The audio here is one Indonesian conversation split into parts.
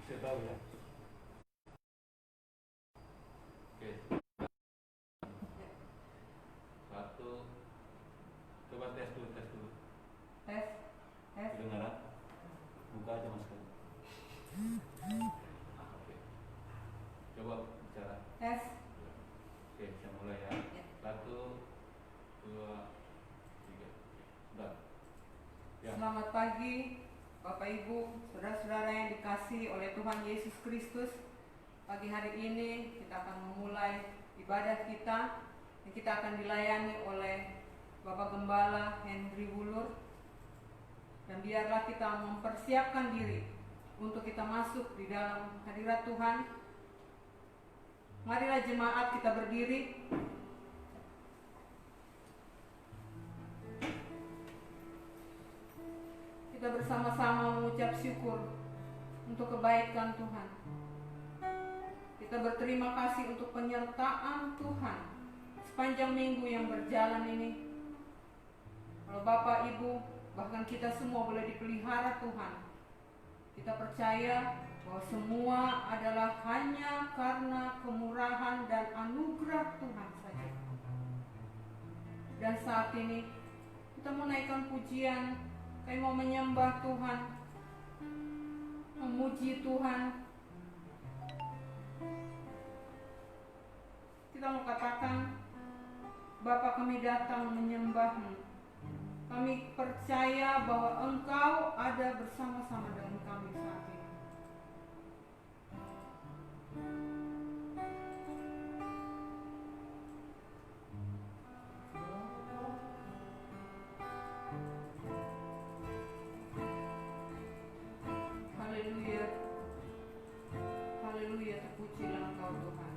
Saya tahu ya. Oke. Satu. Coba tes dulu. Tes. Kedengaran? Buka aja masker. Oke. Coba bicara. Tes. Oke, saya mulai ya. 1, 2, 3. Sudah. Ya. Selamat pagi Bapak Ibu, saudara-saudara yang dikasihi oleh Tuhan Yesus Kristus. Pagi hari ini kita akan memulai ibadah kita yang kita akan dilayani oleh Bapak Gembala Henry Wulur. Dan biarlah kita mempersiapkan diri untuk kita masuk di dalam hadirat Tuhan. Marilah jemaat kita berdiri. Kita bersama-sama mengucap syukur untuk kebaikan Tuhan. Kita berterima kasih untuk penyertaan Tuhan sepanjang minggu yang berjalan ini. Kalau Bapak Ibu, bahkan kita semua boleh dipelihara Tuhan. Kita percaya bahwa semua adalah hanya karena kemurahan dan anugerah Tuhan saja. Dan saat ini kita menaikkan pujian. Kami mau menyembah Tuhan, memuji Tuhan. Kita mau katakan, Bapa, kami datang menyembah-Mu. Kami percaya bahwa Engkau ada bersama-sama dengan kami saat ini. Haleluya, terpujilah Engkau Tuhan.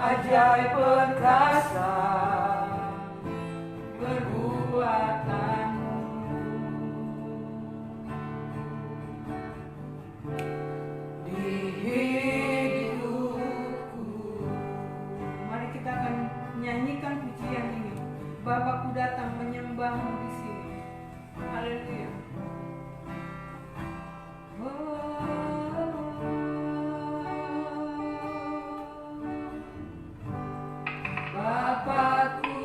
Ajaib perkasa perbuatanmu. Di hidupku. Mari kita akan Bapakku datang menyembahmu di sini. Haleluya. Bapakku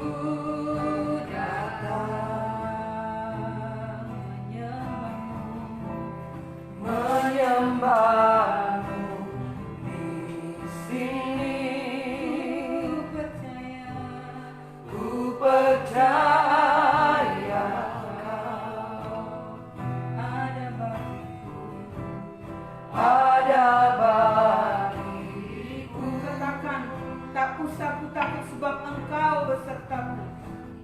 datang menyembahmu di sini. Ku percaya Kau ada bagiku. Katakan, tak usah ku takut sebab Engkau besertaku.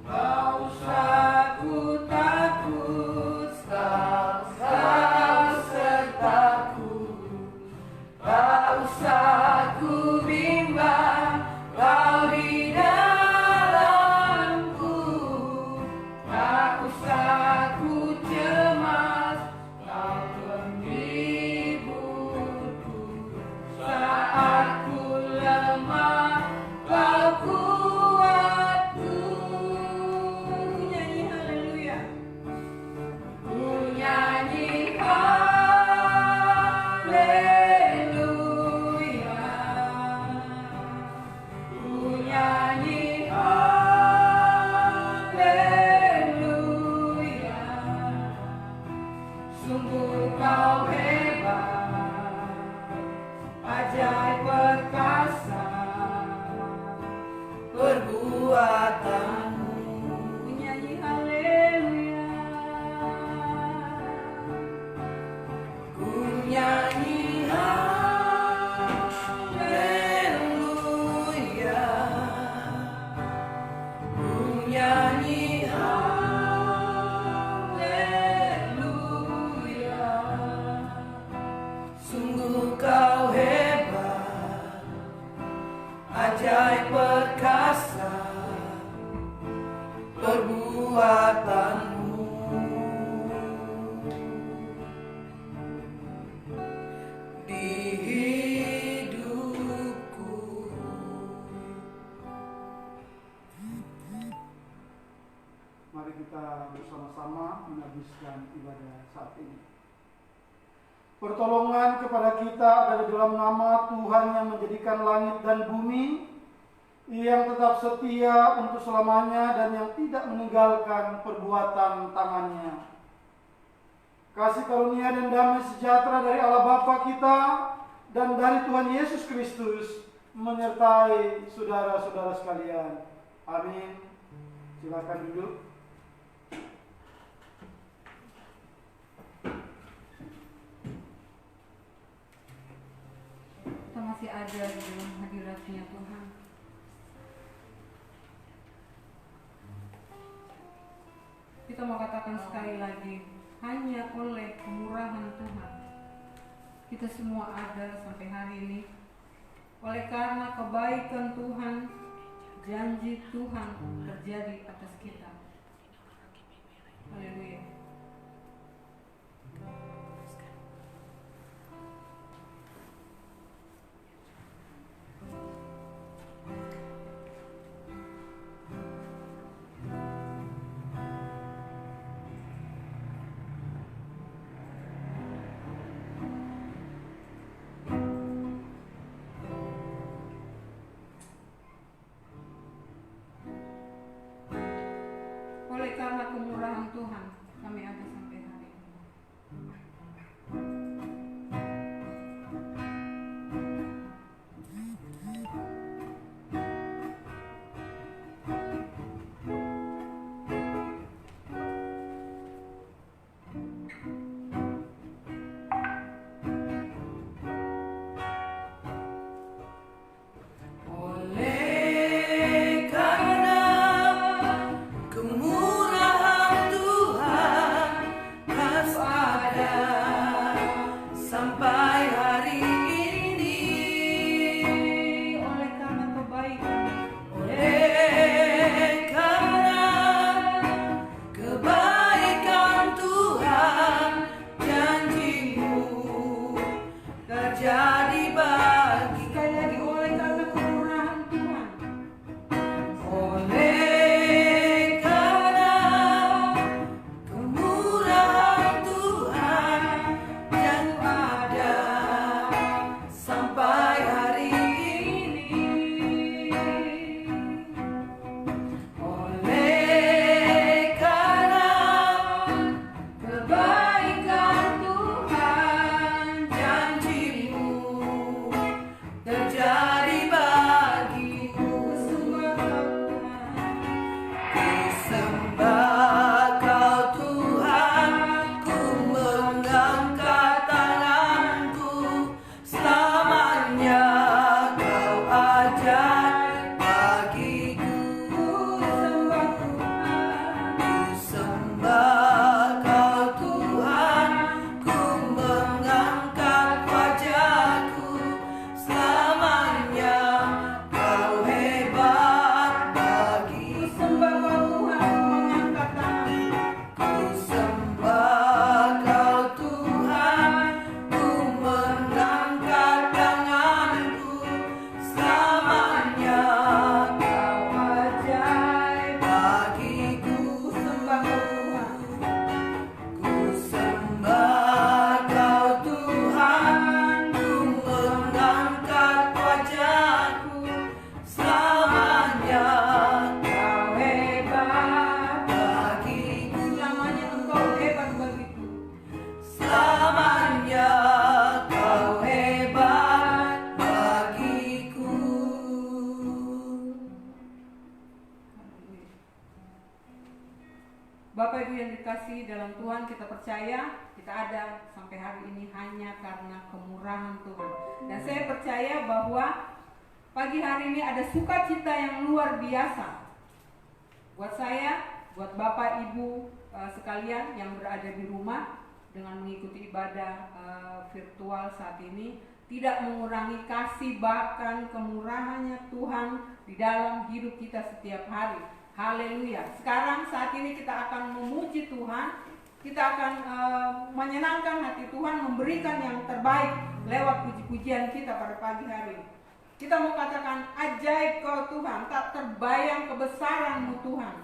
Tak usah ku takut, Kau sertaku. Tak usah ku bimbang, Kau di dalamku. Tak usah ku cemas, Kau penghiburku. Saat ku lemah, Kau kuatku. Ku nyanyi haleluya. Ku nyanyi haleluya. Ku nyanyi haleluya. Sungguh Kau hebat, ajaib perkasa perbuatanmu. Ku nyanyi haleluya. Ku nyanyi haleluya. Ku nyanyi haleluya. Sungguh Kau hebat, ajaib perkasa perbuatanmu. Di hidupku. Mari kita bersama-sama menghabiskan ibadah saat ini. Pertolongan kepada kita ada di dalam nama Tuhan yang menjadikan langit dan bumi, yang tetap setia untuk selamanya dan yang tidak meninggalkan perbuatan tangannya. Kasih karunia dan damai sejahtera dari Allah Bapa kita dan dari Tuhan Yesus Kristus menyertai saudara-saudara sekalian. Amin. Silakan duduk. Kita masih ada di dalam hadirat-Nya Tuhan. Kita mau katakan sekali lagi, hanya oleh kemurahan Tuhan kita semua ada sampai hari ini. Oleh karena kebaikan Tuhan, janji Tuhan terjadi atas kita. Haleluya. Oleh karena kemurahan Tuhan, kami ada sampai hari ini. Oleh karena kemurahan Tuhan, Bapak Ibu yang dikasihi dalam Tuhan, kita percaya kita ada sampai hari ini hanya karena kemurahan Tuhan. Dan saya percaya bahwa pagi hari ini ada sukacita yang luar biasa buat saya, buat Bapak Ibu sekalian yang berada di rumah dengan mengikuti ibadah virtual saat ini. Tidak mengurangi kasih bahkan kemurahannya Tuhan di dalam hidup kita setiap hari. Haleluya. Sekarang saat ini kita akan memuji Tuhan. Kita akan menyenangkan hati Tuhan, memberikan yang terbaik lewat puji-pujian kita pada pagi hari ini. Kita mau katakan, ajaib Kau Tuhan, tak terbayang kebesaran-Mu Tuhan.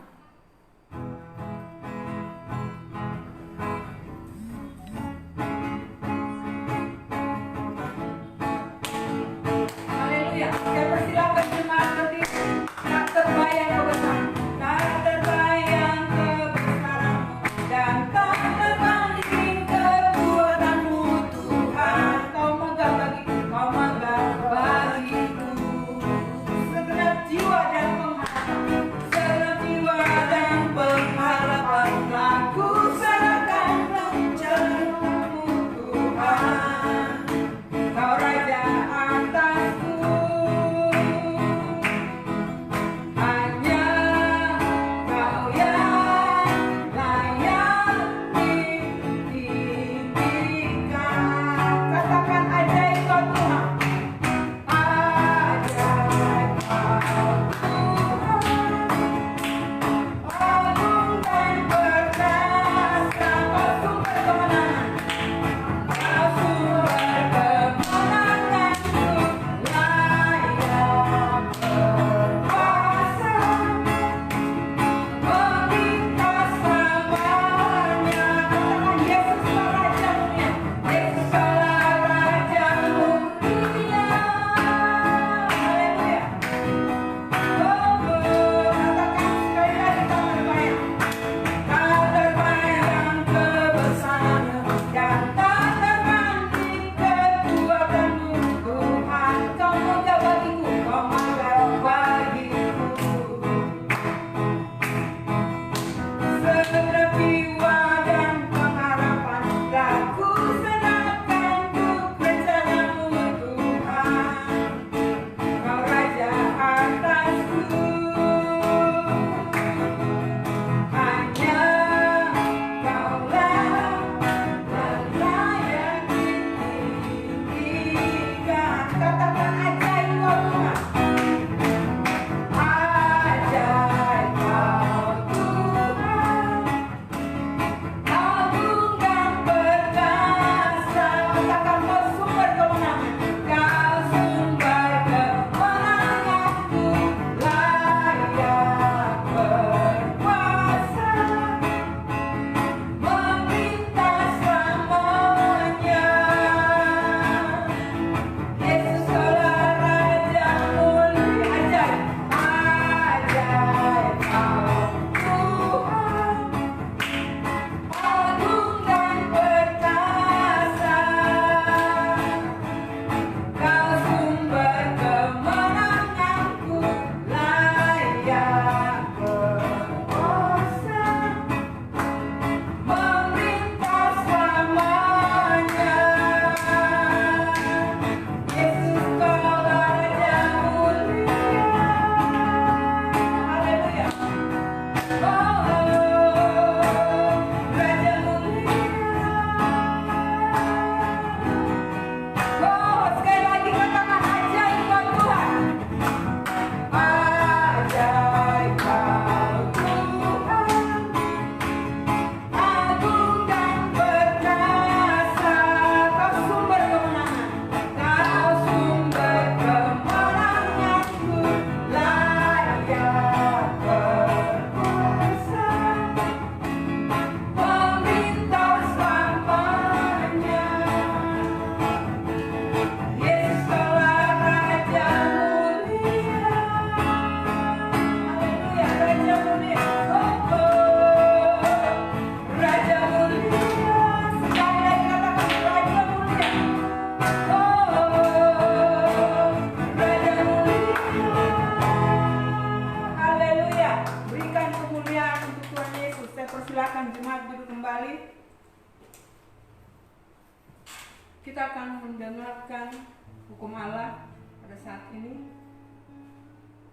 Haleluya. Saya persilakan jemaat berdiri. Tak terbayang kebesaran, tak terbayang kebesaran-Mu dan tak terbanding kekuatan-Mu Tuhan. Kau megah bagiku, Kau megah bagiku. Segenap jiwa dan pengharapan, segenap jiwa silakan jemaat duduk kembali. Kita akan mendengarkan hukum Allah pada saat ini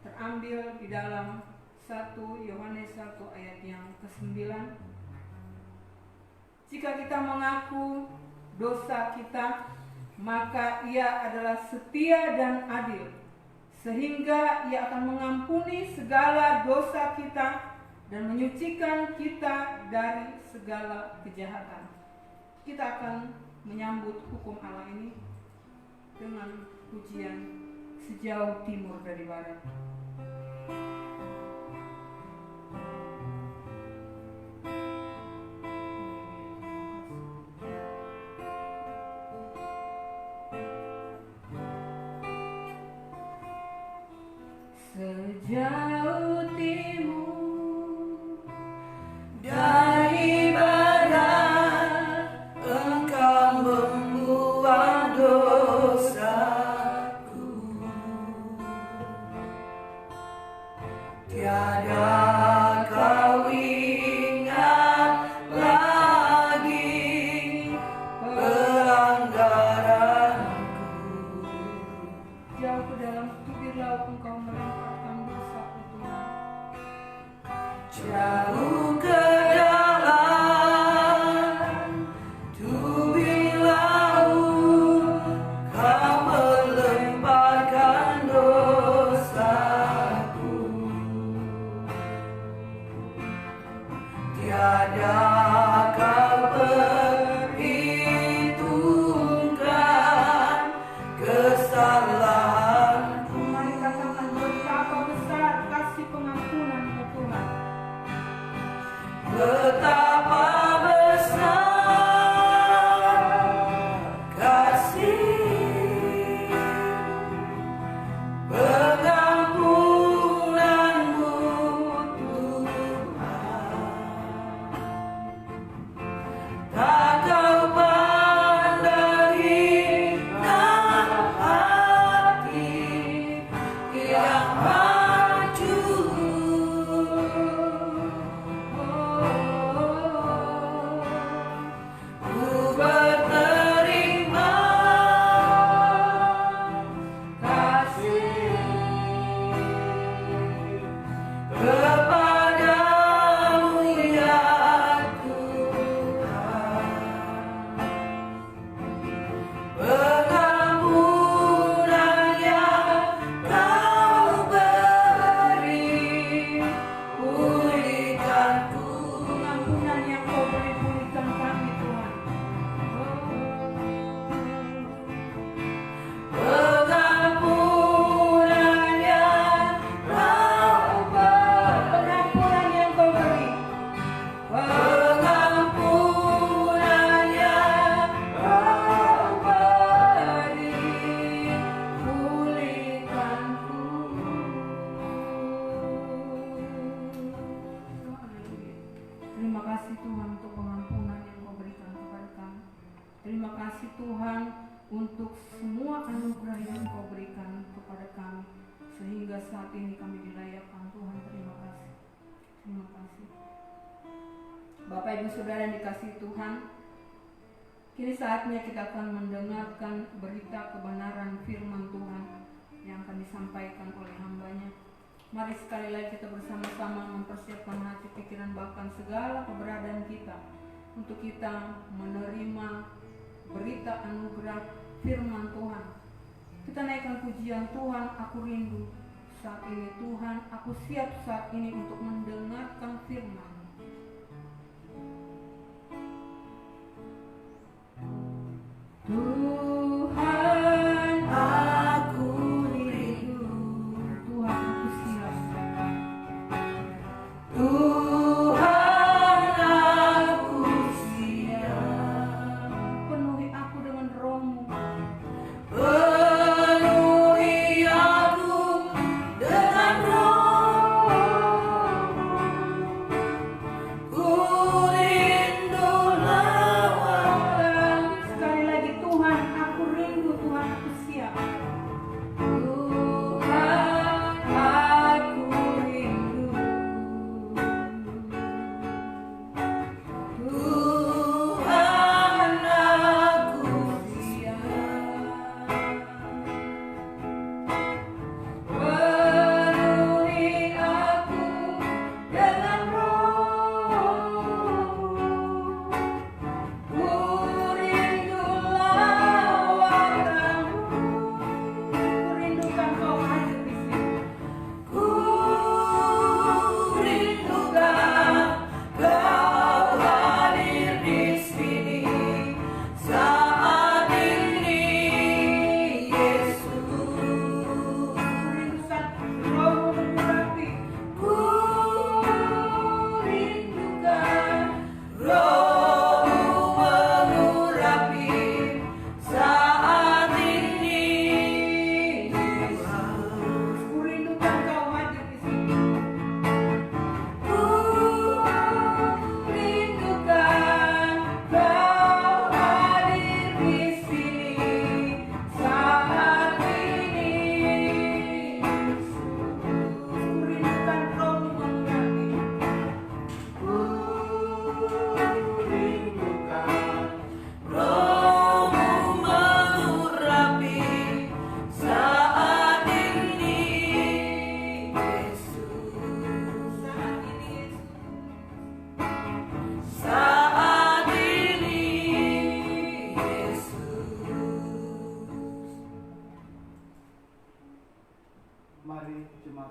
terambil di dalam 1 Yohanes 1 ayat yang ke-9. Jika kita mengaku dosa kita, maka Ia adalah setia dan adil, sehingga Ia akan mengampuni segala dosa kita dan menyucikan kita dari segala kejahatan. Kita akan menyambut hukum Allah ini dengan pujian sejauh timur dari barat. Sejauh timur dari barat, Engkau membuang dosaku. Tiada kau ingat lagi pelanggaranku. jauh ke dalam tubir laut Engkau melemparkan dosaku Tuhan. Jauh ke dalam tubir laut, Kau melemparkan dosaku. Tiada kau perhitungkan kesalahanku. Mari katakan betapa besar kasih pengampunan Tuhan. Betapa besar kasih pengampunanmu Tuhan. Tak kau pandang hina hati yang hancur. Ku berterima kasih kepadamu ya Tuhan. Pengampunan yang Kau beri, pulihkanku. Pengampunan yang Kau beri, pulihkan kami Tuhan. Pengampunan yang Kau beri, Pengampunan yang Kau beri, pengampunan yang Kau beri, pulihkanku. Terima kasih Tuhan untuk pengampunan yang Kau berikan kepada kami. Terima kasih Tuhan untuk semua anugerah yang Kau berikan kepada kami, sehingga saat ini kami dilayakkan Tuhan. Terima kasih. Terima kasih. Bapak Ibu Saudara yang dikasihi Tuhan, kini saatnya kita akan mendengarkan berita kebenaran firman Tuhan yang akan disampaikan oleh hambanya. Mari sekali lagi kita bersama-sama mempersiapkan hati, pikiran, bahkan segala keberadaan kita untuk kita menerima berita anugerah firman Tuhan. Kita naikkan pujian Tuhan, aku rindu saat ini Tuhan, aku siap saat ini untuk mendengarkan firman. Tuhan, aku rindu. Tuhan aku siap. Tuhan, aku siap. Penuhi aku dengan roh-Mu. Penuhi aku dengan Roh-Mu. Ku rindu lawan. Sekali lagi Tuhan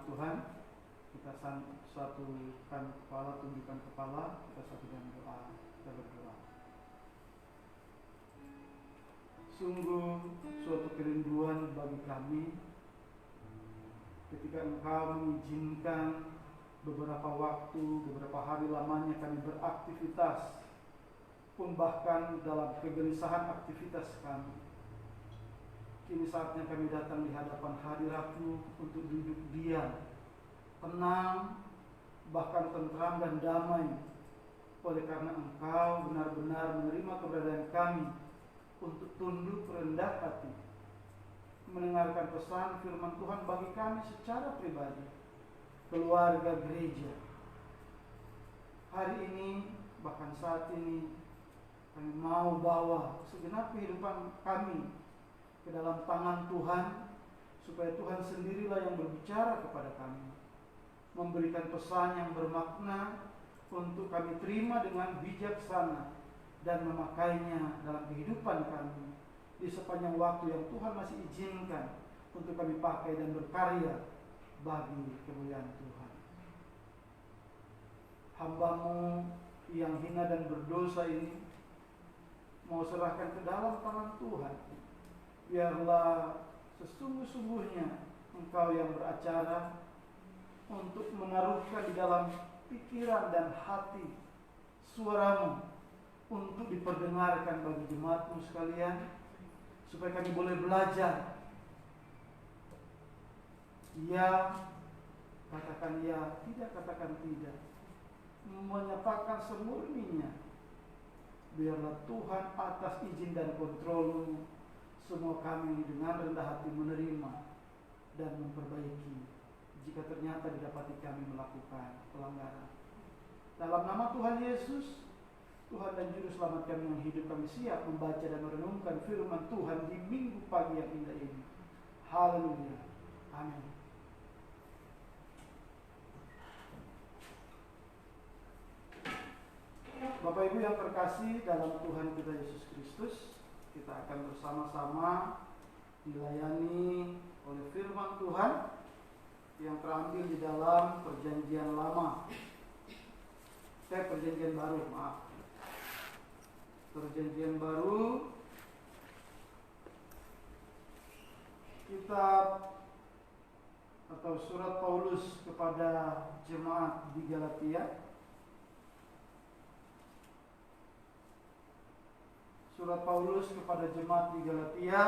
firman Tuhan. Kita satukan kepala, tundukkan kepala, kita satukan doa, kita berdoa. Sungguh suatu kerinduan bagi kami ketika Engkau mengizinkan beberapa waktu, beberapa hari lamanya kami beraktivitas, pun bahkan dalam kegelisahan aktivitas kami. Kini saatnya kami datang di hadapan hadirat-Mu untuk duduk diam, tenang, bahkan tentram dan damai, oleh karena Engkau benar-benar menerima keberadaan kami untuk tunduk rendah hati, mendengarkan pesan firman Tuhan bagi kami secara pribadi, keluarga gereja. Hari ini, bahkan saat ini, kami mau bawa segenap kehidupan kami ke dalam tangan Tuhan, supaya Tuhan sendirilah yang berbicara kepada kami, memberikan pesan yang bermakna untuk kami terima dengan bijaksana dan memakainya dalam kehidupan kami di sepanjang waktu yang Tuhan masih izinkan untuk kami pakai dan berkarya bagi kemuliaan Tuhan. Hamba-Mu yang hina dan berdosa ini mau serahkan ke dalam tangan Tuhan. Biarlah sesungguh-sungguhnya Engkau yang beracara untuk menaruhkan di dalam pikiran dan hati suara-Mu untuk diperdengarkan bagi jemaat-Mu sekalian, supaya kami boleh belajar. Ya, katakan ya, tidak katakan tidak, menyatakan semurninya. Biarlah Tuhan atas izin dan kontrol-Mu, semua kami dengan rendah hati menerima dan memperbaiki jika ternyata didapati kami melakukan pelanggaran. Dalam nama Tuhan Yesus, Tuhan dan Juru Selamat kami yang hidup, kami siap membaca dan merenungkan firman Tuhan di minggu pagi yang indah ini. Haleluya. Amin. Bapak Ibu yang terkasih dalam Tuhan kita Yesus Kristus, kita akan bersama-sama dilayani oleh firman Tuhan yang terambil di dalam Perjanjian Lama. Perjanjian Baru, maaf. Perjanjian Baru, kitab atau surat Paulus kepada jemaat di Galatia. Surat Paulus kepada jemaat di Galatia,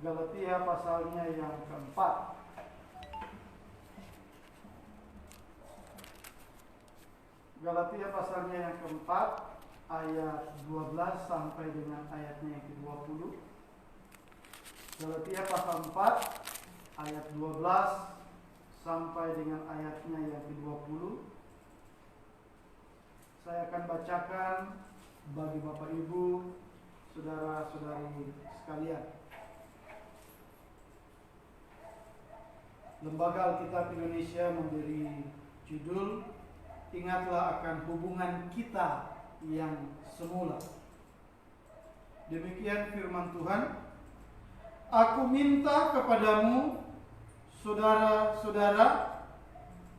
Galatia pasalnya yang keempat. Galatia pasalnya yang keempat, ayat 12 sampai dengan ayatnya yang ke-20. Galatia pasal 4 ayat 12 sampai dengan ayatnya yang ke-20. Saya akan bacakan bagi Bapak Ibu, saudara-saudari sekalian. Lembaga Alkitab Indonesia memberi judul "Ingatlah akan hubungan kita yang semula." Demikian firman Tuhan. Aku minta kepadamu, saudara-saudara,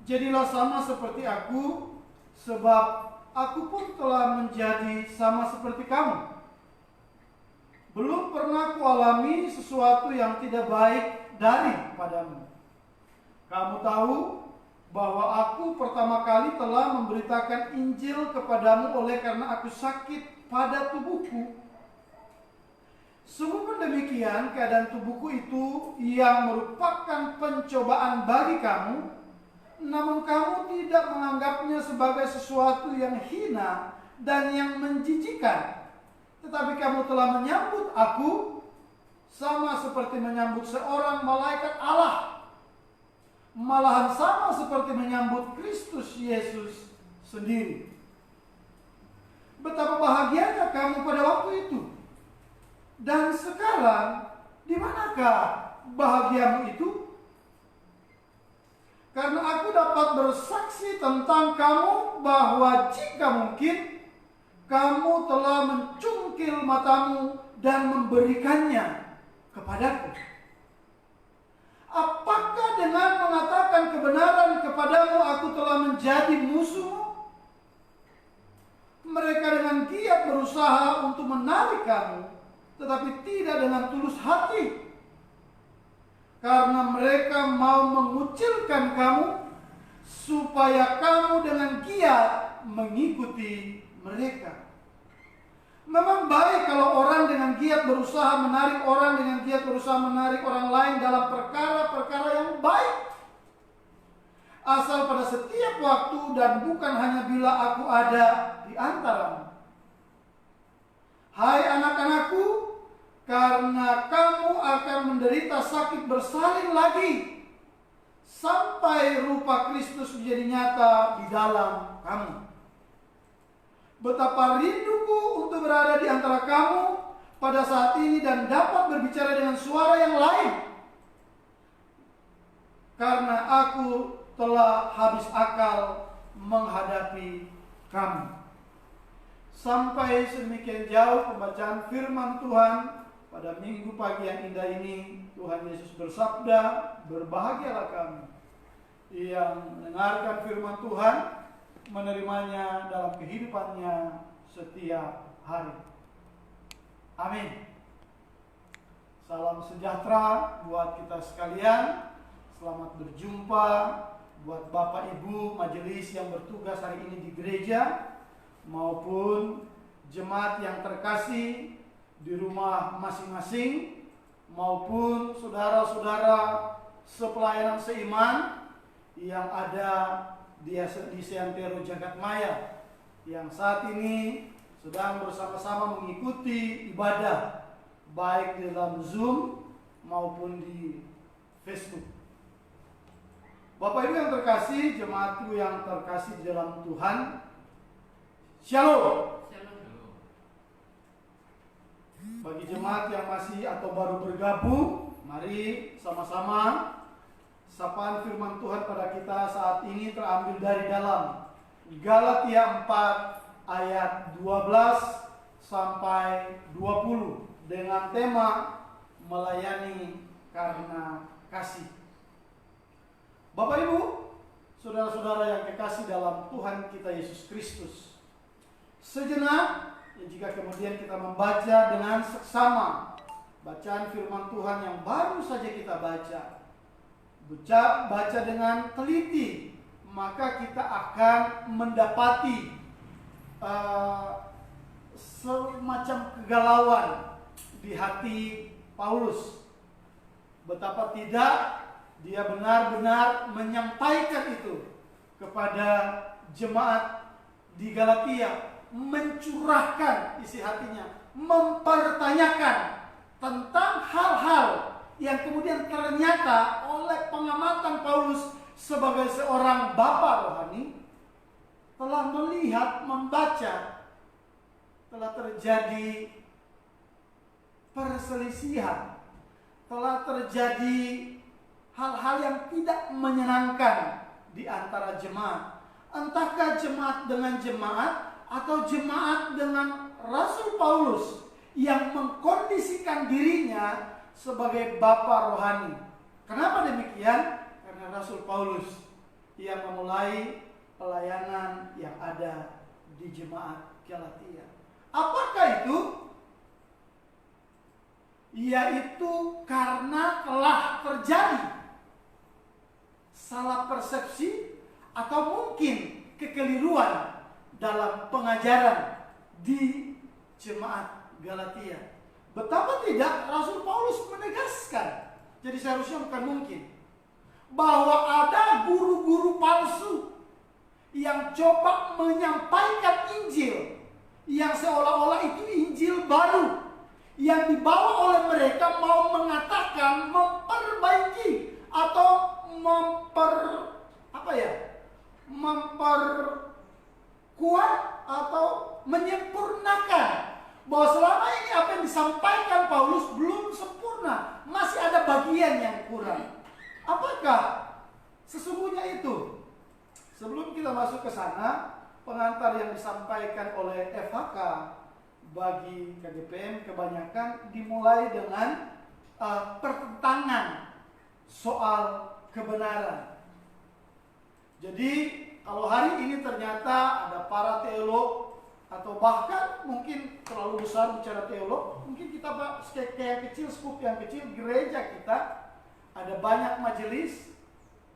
jadilah sama seperti aku, sebab aku pun telah menjadi sama seperti kamu. Belum pernah kualami sesuatu yang tidak baik daripadamu. Kamu tahu bahwa aku pertama kali telah memberitakan Injil kepadamu oleh karena aku sakit pada tubuhku. Sungguh pun demikian, keadaan tubuhku itu yang merupakan pencobaan bagi kamu, namun kamu tidak menganggapnya sebagai sesuatu yang hina dan yang menjijikkan. Tetapi kamu telah menyambut aku sama seperti menyambut seorang malaikat Allah. Malahan sama seperti menyambut Kristus Yesus sendiri. Betapa bahagianya kamu pada waktu itu. Dan sekarang, di manakah bahagiamu itu? Karena aku dapat bersaksi tentang kamu bahwa jika mungkin kamu telah mencungkil matamu dan memberikannya kepadaku. Apakah dengan mengatakan kebenaran kepadamu aku telah menjadi musuhmu? Mereka dengan giat berusaha untuk menarik kamu, tetapi tidak dengan tulus hati. Karena mereka mau mengucilkan kamu, supaya kamu dengan giat mengikuti mereka. Memang baik kalau orang dengan giat berusaha menarik orang lain dalam perkara-perkara yang baik. Asal pada setiap waktu dan bukan hanya bila aku ada di antaramu. Hai anak-anakku, karena kamu akan menderita sakit bersalin lagi, sampai rupa Kristus menjadi nyata di dalam kamu. Betapa rinduku untuk berada di antara kamu pada saat ini dan dapat berbicara dengan suara yang lain. Karena aku telah habis akal menghadapi kamu. Sampai sedemikian jauh pembacaan firman Tuhan pada minggu pagi yang indah ini. Tuhan Yesus bersabda, berbahagialah kami yang mendengarkan firman Tuhan, menerimanya dalam kehidupannya setiap hari. Amin. Salam sejahtera buat kita sekalian. Selamat berjumpa buat Bapak Ibu majelis yang bertugas hari ini di gereja, maupun jemaat yang terkasih di rumah masing-masing, maupun saudara-saudara sepelayanan seiman yang ada di Seantero Jagadmaya yang saat ini sedang bersama-sama mengikuti ibadah baik di dalam Zoom maupun di Facebook. Bapak Ibu yang terkasih, jemaatku yang terkasih di dalam Tuhan, Shalom. Bagi jemaat yang masih atau baru bergabung, mari sama-sama sapaan firman Tuhan pada kita saat ini terambil dari dalam Galatia 4 ayat 12 sampai 20 dengan tema melayani karena kasih. Bapak Ibu, saudara-saudara yang kekasih dalam Tuhan kita Yesus Kristus, sejenak jika kemudian kita membaca dengan seksama bacaan firman Tuhan yang baru saja kita baca dengan teliti, maka kita akan mendapati semacam kegalauan di hati Paulus. Betapa tidak dia benar-benar menyampaikan itu kepada jemaat di Galatia, mencurahkan isi hatinya, mempertanyakan tentang hal-hal yang kemudian ternyata oleh pengamatan Paulus sebagai seorang bapa rohani telah melihat, membaca, telah terjadi perselisihan, telah terjadi hal-hal yang tidak menyenangkan di antara jemaat. Entahkah jemaat dengan jemaat atau jemaat dengan Rasul Paulus yang mengkondisikan dirinya sebagai bapa rohani. Kenapa demikian? Karena Rasul Paulus yang memulai pelayanan yang ada di jemaat Galatia. Apakah itu? Yaitu karena telah terjadi salah persepsi atau mungkin kekeliruan dalam pengajaran di jemaat Galatia. Betapa tidak Rasul Paulus menegaskan, jadi seharusnya bukan mungkin, bahwa ada guru-guru palsu yang coba menyampaikan Injil yang seolah-olah itu Injil baru, yang dibawa oleh mereka mau mengatakan memperbaiki atau memperkuat atau menyempurnakan bahwa selama ini apa yang disampaikan Paulus belum sempurna, masih ada bagian yang kurang. Apakah sesungguhnya itu? Sebelum kita masuk ke sana, pengantar yang disampaikan oleh FHK bagi KGPM kebanyakan dimulai dengan pertentangan soal kebenaran. Jadi kalau hari ini ternyata ada para teolog atau bahkan mungkin terlalu besar bicara teolog, mungkin kita kayak yang kecil, skup yang kecil, gereja kita ada banyak majelis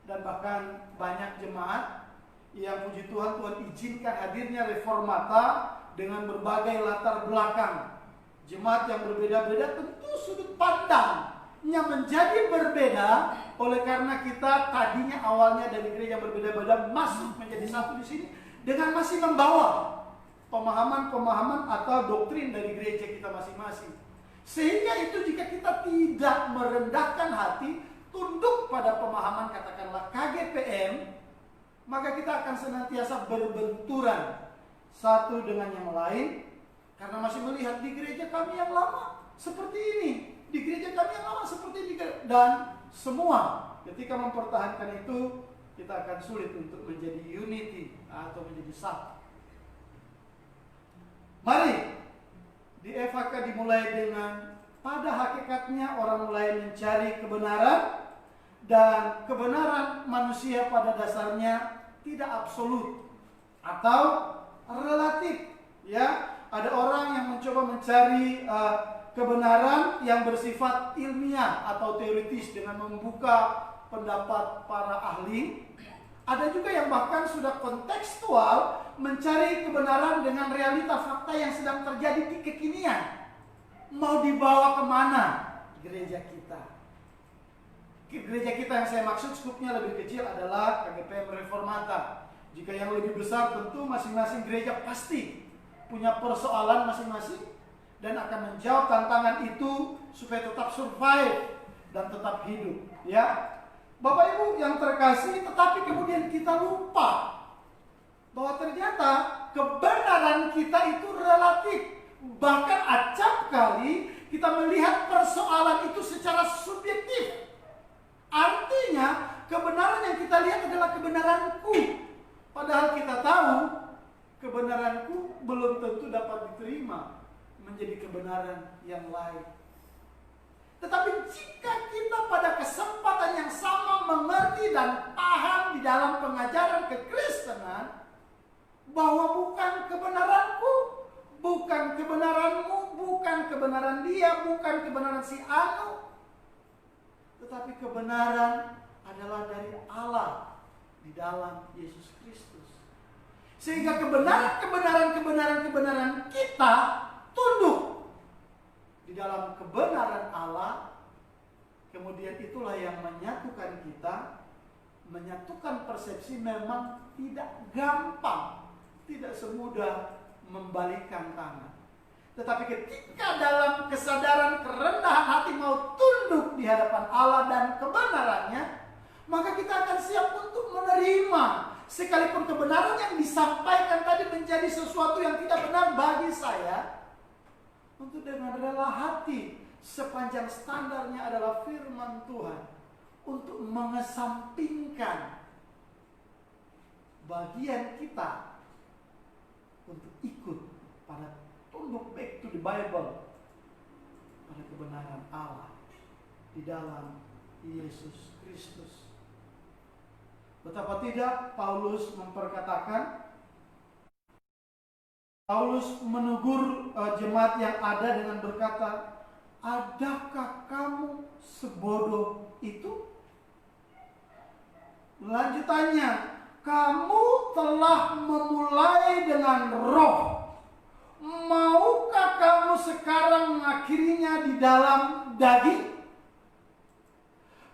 dan bahkan banyak jemaat yang puji Tuhan, Tuhan izinkan hadirnya reformata dengan berbagai latar belakang. Jemaat yang berbeda-beda tentu sudut pandangnya menjadi berbeda oleh karena kita tadinya awalnya dari gereja berbeda-beda masuk menjadi satu di sini dengan masih membawa pemahaman-pemahaman atau doktrin dari gereja kita masing-masing. Sehingga itu jika kita tidak merendahkan hati, tunduk pada pemahaman katakanlah KGPM, maka kita akan senantiasa berbenturan satu dengan yang lain karena masih melihat di gereja kami yang lama seperti ini, di gereja kami yang lama seperti ini, dan semua ketika mempertahankan itu kita akan sulit untuk menjadi unity atau menjadi satu. Mari di FHK dimulai dengan pada hakikatnya orang mulai mencari kebenaran, dan kebenaran manusia pada dasarnya tidak absolut atau relatif. Ya, ada orang yang mencoba mencari kebenaran yang bersifat ilmiah atau teoritis dengan membuka pendapat para ahli. Ada juga yang bahkan sudah kontekstual mencari kebenaran dengan realita fakta yang sedang terjadi di kekinian. Mau dibawa kemana gereja kita? Gereja kita yang saya maksud skupnya lebih kecil adalah KGPM Reformata. Jika yang lebih besar tentu masing-masing gereja pasti punya persoalan masing-masing dan akan menjawab tantangan itu supaya tetap survive dan tetap hidup. Ya, Bapak Ibu yang terkasih, tetapi kemudian kita lupa bahwa ternyata kebenaran kita itu relatif. Bahkan acap kali kita melihat persoalan itu secara subjektif. Artinya kebenaran yang kita lihat adalah kebenaranku. Padahal kita tahu kebenaranku belum tentu dapat diterima menjadi kebenaran yang lain. Tetapi jika kita pada kesempatan yang sama mengerti dan paham di dalam pengajaran kekristenan bahwa bukan kebenaranku, bukan kebenaranmu, bukan kebenaran dia, bukan kebenaran si Anu, tetapi kebenaran adalah dari Allah di dalam Yesus Kristus. Sehingga kebenaran kita tunduk di dalam kebenaran Allah. Kemudian itulah yang menyatukan kita. Menyatukan persepsi memang tidak gampang, tidak semudah membalikkan tangan. Tetapi ketika dalam kesadaran kerendahan hati mau tunduk di hadapan Allah dan kebenarannya, maka kita akan siap untuk menerima sekalipun kebenaran yang disampaikan tadi menjadi sesuatu yang tidak benar bagi saya, untuk dengan rela hati sepanjang standarnya adalah firman Tuhan, untuk mengesampingkan bagian kita untuk ikut pada tunduk back to the Bible, pada kebenaran Allah di dalam Yesus Kristus. Betapa tidak Paulus memperkatakan, Paulus menegur jemaat yang ada dengan berkata, adakah kamu sebodoh itu? Lanjutannya, kamu telah memulai dengan roh, maukah kamu sekarang mengakhirinya di dalam daging?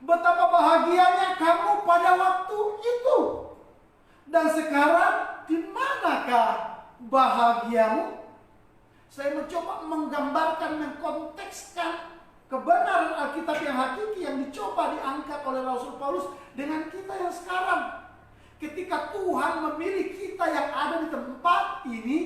Betapa bahagianya kamu pada waktu itu. Dan sekarang di manakah bahagiamu? Saya mencoba menggambarkan, mengkontekskan kebenaran Alkitab yang hakiki yang dicoba diangkat oleh Rasul Paulus dengan kita yang sekarang. Ketika Tuhan memilih kita yang ada di tempat ini,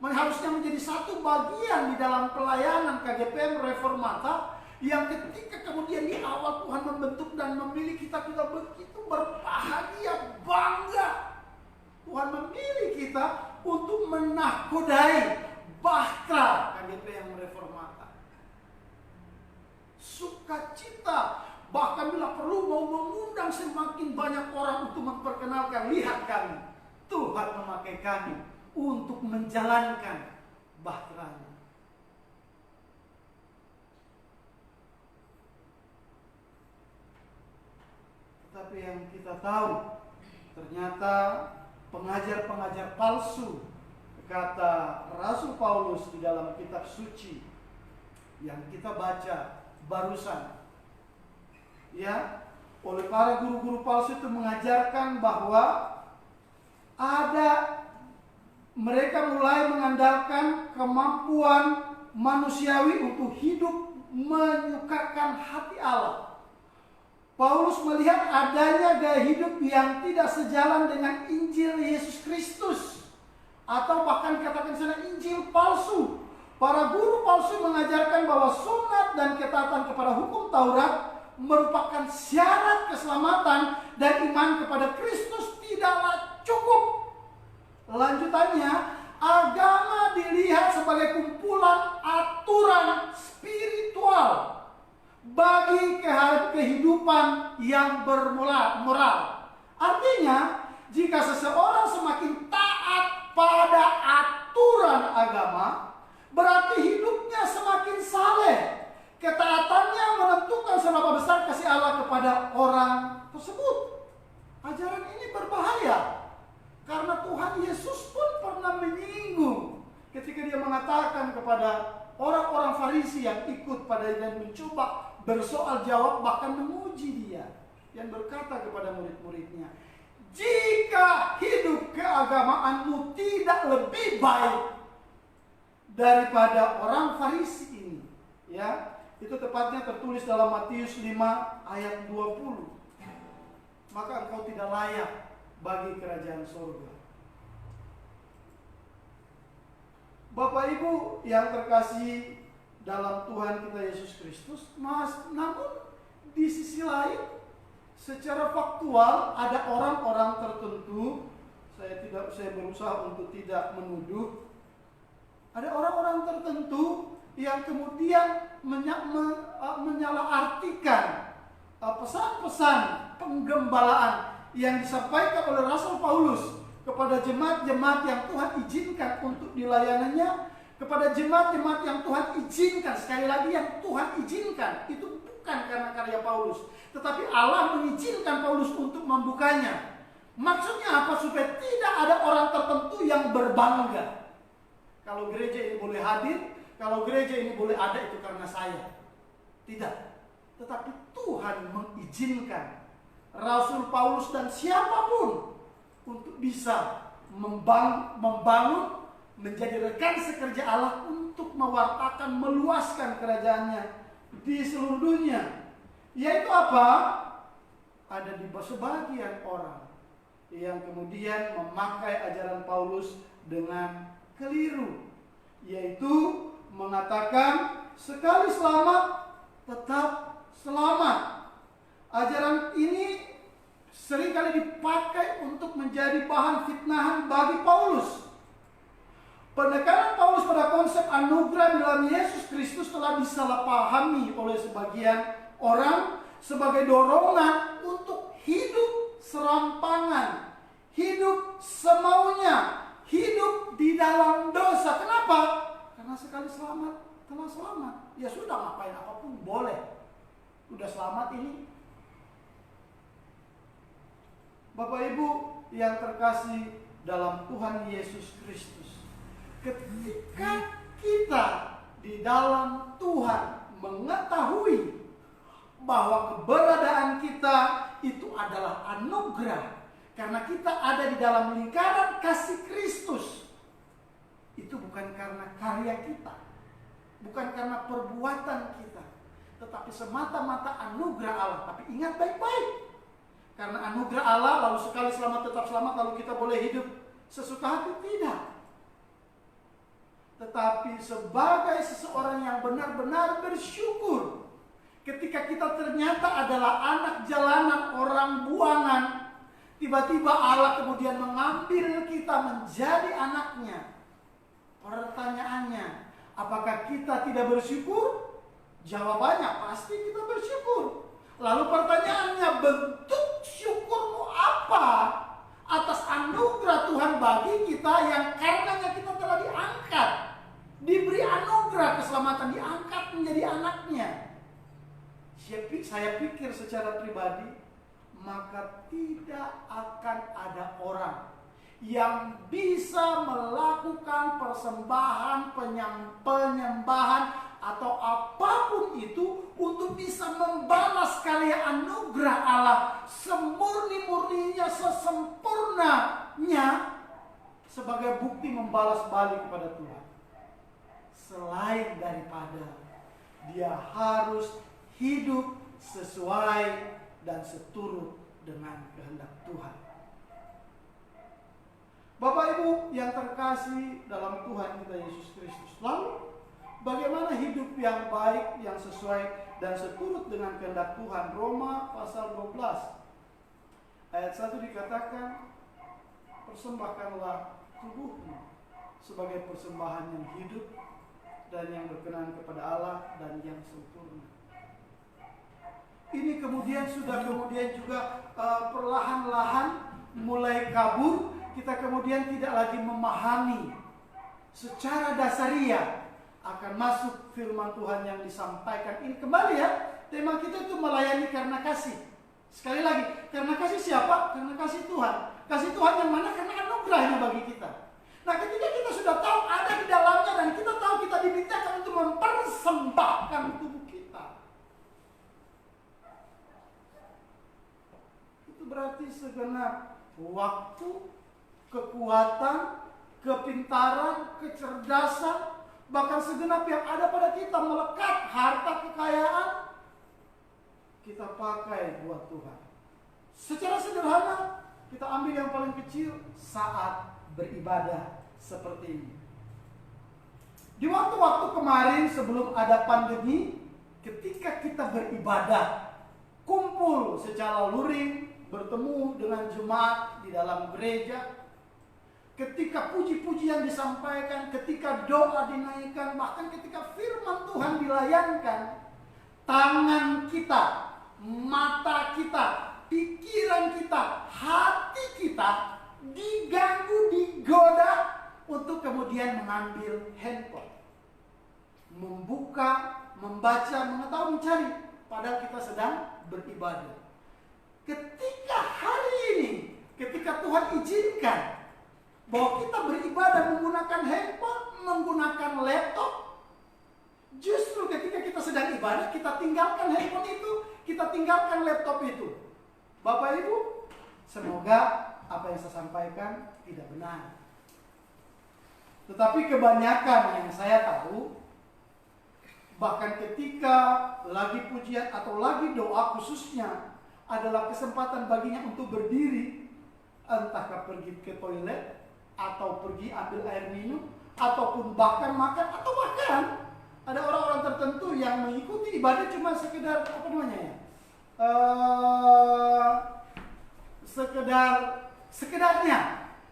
harusnya menjadi satu bagian di dalam pelayanan KGPM Reformata, yang ketika kemudian di awal Tuhan membentuk dan memilih kita begitu berbahagia, bangga. Tuhan memilih kita untuk menakodai bahtera KGPM Reformata. Sukacita Bahkan bila perlu mau mengundang semakin banyak orang untuk memperkenalkan, lihat kami, Tuhan memakai kami untuk menjalankan bahteranya. Tapi yang kita tahu, ternyata pengajar-pengajar palsu, kata Rasul Paulus di dalam kitab suci yang kita baca barusan, ya, oleh para guru-guru palsu itu mengajarkan bahwa mereka mulai mengandalkan kemampuan manusiawi untuk hidup menyukakan hati Allah. Paulus melihat adanya gaya hidup yang tidak sejalan dengan Injil Yesus Kristus, atau bahkan katakan sana Injil palsu. Para guru palsu mengajarkan bahwa sunat dan ketaatan kepada hukum Taurat merupakan syarat keselamatan dan iman kepada Kristus tidaklah cukup. Lanjutannya, agama dilihat sebagai kumpulan aturan spiritual bagi kehidupan yang bermoral. Artinya, jika seseorang semakin taat pada aturan agama, berarti hidupnya semakin saleh. Ketaatannya menentukan seberapa besar kasih Allah kepada orang tersebut. Ajaran ini berbahaya, karena Tuhan Yesus pun pernah menyinggung ketika dia mengatakan kepada orang-orang Farisi yang ikut pada dan mencoba bersoal jawab, bahkan memuji dia, yang berkata kepada murid-muridnya, jika hidup keagamaanmu tidak lebih baik daripada orang Farisi ini, ya, itu tepatnya tertulis dalam Matius 5 ayat 20, maka engkau tidak layak bagi kerajaan surga. Bapak Ibu yang terkasih dalam Tuhan kita Yesus Kristus, namun di sisi lain secara faktual ada orang-orang tertentu, saya berusaha untuk tidak menuduh, ada orang-orang tertentu yang kemudian menyalahartikan pesan-pesan penggembalaan yang disampaikan oleh Rasul Paulus kepada jemaat-jemaat yang Tuhan izinkan untuk dilayanannya, kepada jemaat-jemaat yang Tuhan izinkan. Sekali lagi, yang Tuhan izinkan itu bukan karena karya Paulus, tetapi Allah mengizinkan Paulus untuk membukanya. Maksudnya apa? Supaya tidak ada orang tertentu yang berbangga, kalau gereja ini boleh hadir, kalau gereja ini boleh ada, itu karena saya. Tidak. Tetapi Tuhan mengizinkan Rasul Paulus dan siapapun untuk bisa membangun, menjadi rekan sekerja Allah untuk mewartakan, meluaskan kerajaannya di seluruh dunia. Yaitu apa? Ada di sebagian orang yang kemudian memakai ajaran Paulus dengan keliru, yaitu mengatakan sekali selamat tetap selamat. Ajaran ini seringkali dipakai untuk menjadi bahan fitnahan bagi Paulus. Penekanan Paulus pada konsep anugerah dalam Yesus Kristus telah disalahpahami oleh sebagian orang sebagai dorongan untuk hidup serampangan, hidup semaunya, hidup di dalam dosa. Kenapa? Karena sekali selamat telah selamat. Ya sudah, ngapain apapun boleh. Udah selamat ini. Bapak Ibu yang terkasih dalam Tuhan Yesus Kristus, ketika kita di dalam Tuhan mengetahui bahwa keberadaan kita itu adalah anugerah, karena kita ada di dalam lingkaran kasih Kristus, itu bukan karena karya kita, bukan karena perbuatan kita, tetapi semata-mata anugerah Allah. Tapi ingat baik-baik, karena anugerah Allah lalu sekali selamat tetap selamat, lalu kita boleh hidup sesuka hati, tidak. Tetapi sebagai seseorang yang benar-benar bersyukur, ketika kita ternyata adalah anak jalanan, orang buangan, tiba-tiba Allah kemudian mengambil kita menjadi anaknya. Pertanyaannya, apakah kita tidak bersyukur? Jawabannya pasti kita bersyukur. Lalu pertanyaannya, bentuk syukurmu apa atas anugerah Tuhan bagi kita yang karenanya kita telah diangkat, diberi anugerah keselamatan, diangkat menjadi anaknya. Saya pikir secara pribadi, maka tidak akan ada orang yang bisa melakukan persembahan, penyembahan atau apapun itu untuk bisa membalas karya anugerah Allah semurni-murninya, sesempurnanya sebagai bukti membalas balik kepada Tuhan. Selain daripada dia harus hidup sesuai dan seturut dengan kehendak Tuhan. Bapak Ibu yang terkasih dalam Tuhan kita Yesus Kristus, lalu bagaimana hidup yang baik, yang sesuai dan seturut dengan kehendak Tuhan? Roma pasal 12 ayat 1 dikatakan, persembahkanlah tubuhmu sebagai persembahan yang hidup dan yang berkenan kepada Allah dan yang sempurna. Ini kemudian juga perlahan-lahan mulai kabur. Kita kemudian tidak lagi memahami secara dasariah akan masuk firman Tuhan yang disampaikan. Ini kembali ya, tema kita itu melayani karena kasih. Sekali lagi, karena kasih siapa? Karena kasih Tuhan. Kasih Tuhan yang mana? Karena anugerahnya bagi kita. Nah, ketika kita sudah tahu ada di dalamnya dan kita tahu kita dimintakan untuk mempersembahkan tubuh kita, itu berarti segenap waktu, kekuatan, kepintaran, kecerdasan, bahkan segenap yang ada pada kita, melekat, harta kekayaan, kita pakai buat Tuhan. Secara sederhana, kita ambil yang paling kecil saat beribadah seperti ini. Di waktu-waktu kemarin sebelum ada pandemi, ketika kita beribadah, kumpul secara luring, bertemu dengan jemaat di dalam gereja, ketika puji-pujian disampaikan, ketika doa dinaikkan, bahkan ketika firman Tuhan dilayankan, tangan kita, mata kita, pikiran kita, hati kita diganggu, digoda untuk kemudian mengambil handphone, membuka, membaca, mengetahui, mencari, padahal kita sedang beribadah. Ketika hari ini, ketika Tuhan izinkan bahwa kita beribadah menggunakan handphone, menggunakan laptop, justru ketika kita sedang ibadah, kita tinggalkan handphone itu, kita tinggalkan laptop itu. Bapak Ibu, semoga apa yang saya sampaikan tidak benar. Tetapi kebanyakan yang saya tahu, bahkan ketika lagi pujian atau lagi doa khususnya, adalah kesempatan baginya untuk berdiri, entahkah pergi ke toilet, atau pergi ambil air minum, ataupun bahkan makan, atau bahkan ada orang-orang tertentu yang mengikuti ibadah cuma sekedar apa namanya ya, sekedarnya.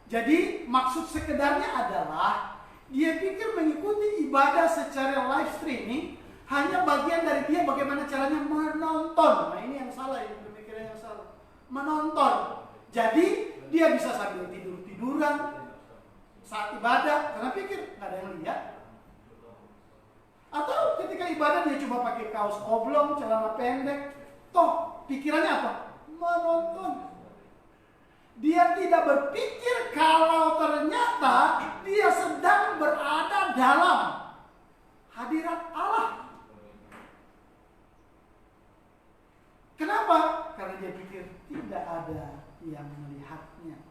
Jadi maksud sekedarnya adalah dia pikir mengikuti ibadah secara live streaming hanya bagian dari dia bagaimana caranya menonton. Nah ini yang salah, ini pemikiran yang salah. Menonton. Jadi dia bisa sambil tidur-tiduran saat ibadah karena pikir nggak ada yang lihat. Atau ketika ibadah dia cuma pakai kaos oblong, celana pendek, toh pikirannya apa? Menonton. Dia tidak berpikir kalau ternyata dia sedang berada dalam hadirat Allah. Kenapa? Karena dia pikir tidak ada yang melihatnya.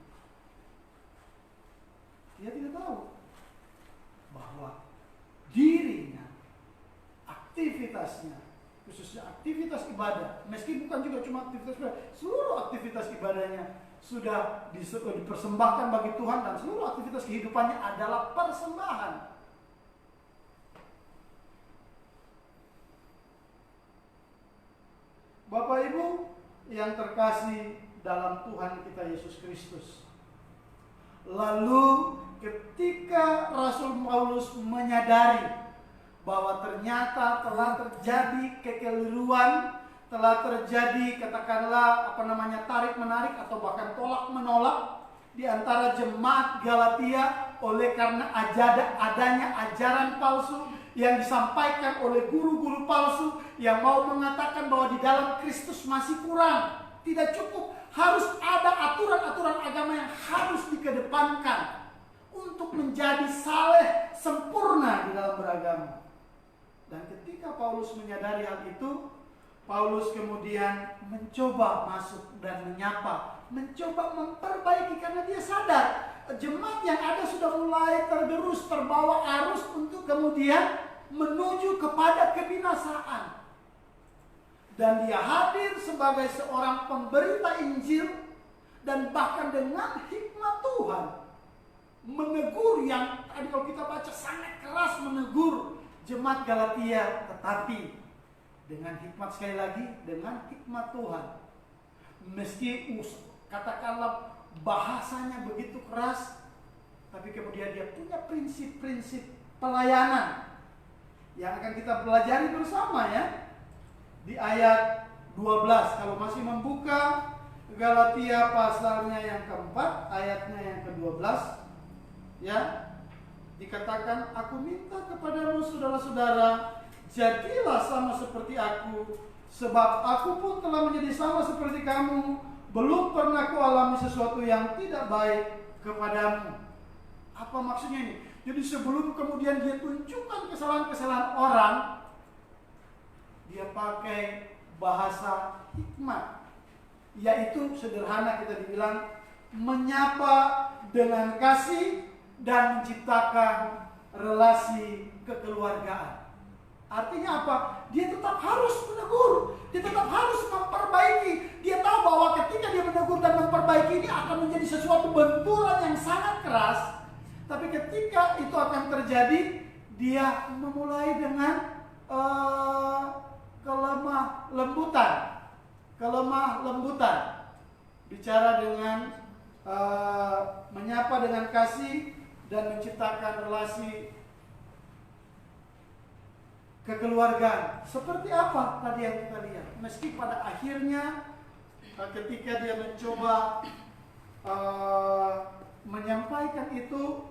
Dia tidak tahu bahwa dirinya, aktivitasnya, khususnya aktivitas ibadah, meski bukan juga cuma aktivitas ibadah, seluruh aktivitas ibadahnya sudah dipersembahkan bagi Tuhan dan seluruh aktivitas kehidupannya adalah persembahan. Bapak Ibu yang terkasih dalam Tuhan kita Yesus Kristus. Lalu ketika Rasul Paulus menyadari bahwa ternyata telah terjadi kekeliruan, telah terjadi katakanlah tarik-menarik atau bahkan tolak-menolak di antara jemaat Galatia oleh karena adanya ajaran palsu yang disampaikan oleh guru-guru palsu yang mau mengatakan bahwa di dalam Kristus masih kurang, tidak cukup, harus ada aturan-aturan agama yang harus dikedepankan untuk menjadi saleh sempurna di dalam beragama. Dan ketika Paulus menyadari hal itu, Paulus kemudian mencoba masuk dan menyapa, mencoba memperbaiki karena dia sadar jemaat yang ada sudah mulai tergerus, terbawa arus untuk kemudian menuju kepada kebinasaan. Dan dia hadir sebagai seorang pemberita Injil dan bahkan dengan hikmat Tuhan menegur yang tadi kalau kita baca sangat keras menegur jemaat Galatia, tetapi dengan hikmat, sekali lagi dengan hikmat Tuhan. Meski katakanlah bahasanya begitu keras, tapi kemudian dia punya prinsip-prinsip pelayanan yang akan kita pelajari bersama ya. Di ayat 12, kalau masih membuka Galatia pasalnya yang keempat, ayatnya yang ke-12 ya, dikatakan, aku minta kepadamu saudara-saudara, jadilah sama seperti aku, sebab aku pun telah menjadi sama seperti kamu. Belum pernah kualami sesuatu yang tidak baik kepadamu. Apa maksudnya ini? Jadi sebelum kemudian dia tunjukkan kesalahan-kesalahan orang, dia pakai bahasa hikmat, yaitu sederhana kita dibilang menyapa dengan kasih dan menciptakan relasi kekeluargaan. Artinya apa? Dia tetap harus menegur, dia tetap harus memperbaiki. Dia tahu bahwa ketika dia menegur dan memperbaiki ini akan menjadi sesuatu benturan yang sangat keras. Tapi ketika itu akan terjadi, dia memulai dengan kelemah lembutan. Bicara dengan menyapa dengan kasih dan menciptakan relasi kekeluargaan. Seperti apa tadi yang kita lihat? Meski pada akhirnya ketika dia mencoba menyampaikan itu,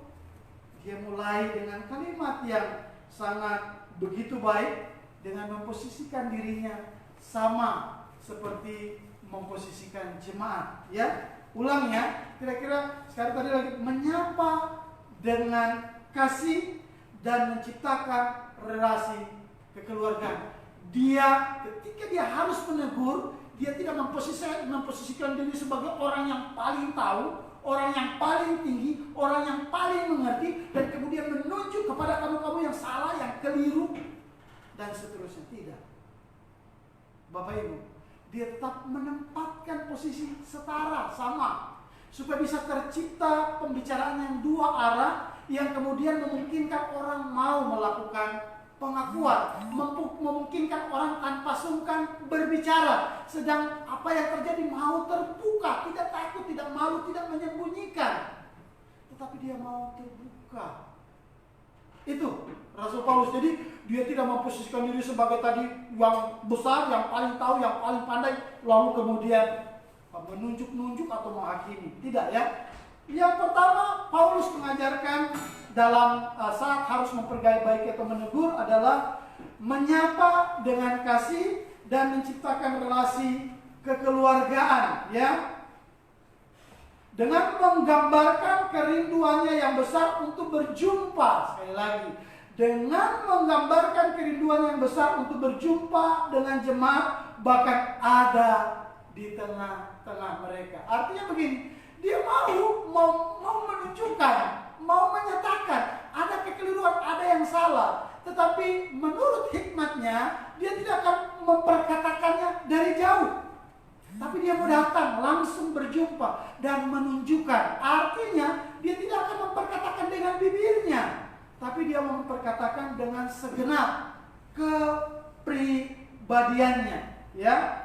dia mulai dengan kalimat yang sangat begitu baik, dengan memposisikan dirinya sama seperti memposisikan jemaat. Ya, ulang ya. Kira-kira sekarang tadi lagi menyapa dengan kasih dan menciptakan relasi kekeluargaan. Dia ketika dia harus menegur, dia tidak memposisikan diri sebagai orang yang paling tahu, orang yang paling tinggi, orang yang paling mengerti, dan kemudian menuju kepada kamu-kamu yang salah, yang keliru, dan seterusnya. Tidak. Bapak Ibu, dia tetap menempatkan posisi setara, sama, supaya bisa tercipta pembicaraan yang dua arah, yang kemudian memungkinkan orang mau melakukan pengakuan, memungkinkan orang tanpa sungkan berbicara. Sedang apa yang terjadi mau terbuka, tidak takut, tidak malu, tidak menyembunyikan, tetapi dia mau terbuka. Itu Rasul Paulus. Jadi dia tidak memposisikan diri sebagai tadi yang besar, yang paling tahu, yang paling pandai, lalu kemudian menunjuk-nunjuk atau menghakimi. Tidak ya. Yang pertama Paulus mengajarkan dalam saat harus memperbaiki atau menegur adalah menyapa dengan kasih dan menciptakan relasi kekeluargaan, ya. Dengan menggambarkan kerinduannya yang besar untuk berjumpa. Sekali lagi, dengan menggambarkan kerinduan yang besar untuk berjumpa dengan jemaat, bahkan ada di tengah-tengah mereka. Artinya begini, dia mau menunjukkan, mau menyatakan ada kekeliruan, ada yang salah. Tetapi menurut hikmatnya, dia tidak akan memperkatakannya dari jauh. Tapi dia mau datang, langsung berjumpa dan menunjukkan. Artinya dia tidak akan memperkatakan dengan bibirnya, tapi dia memperkatakan dengan segenap kepribadiannya, ya.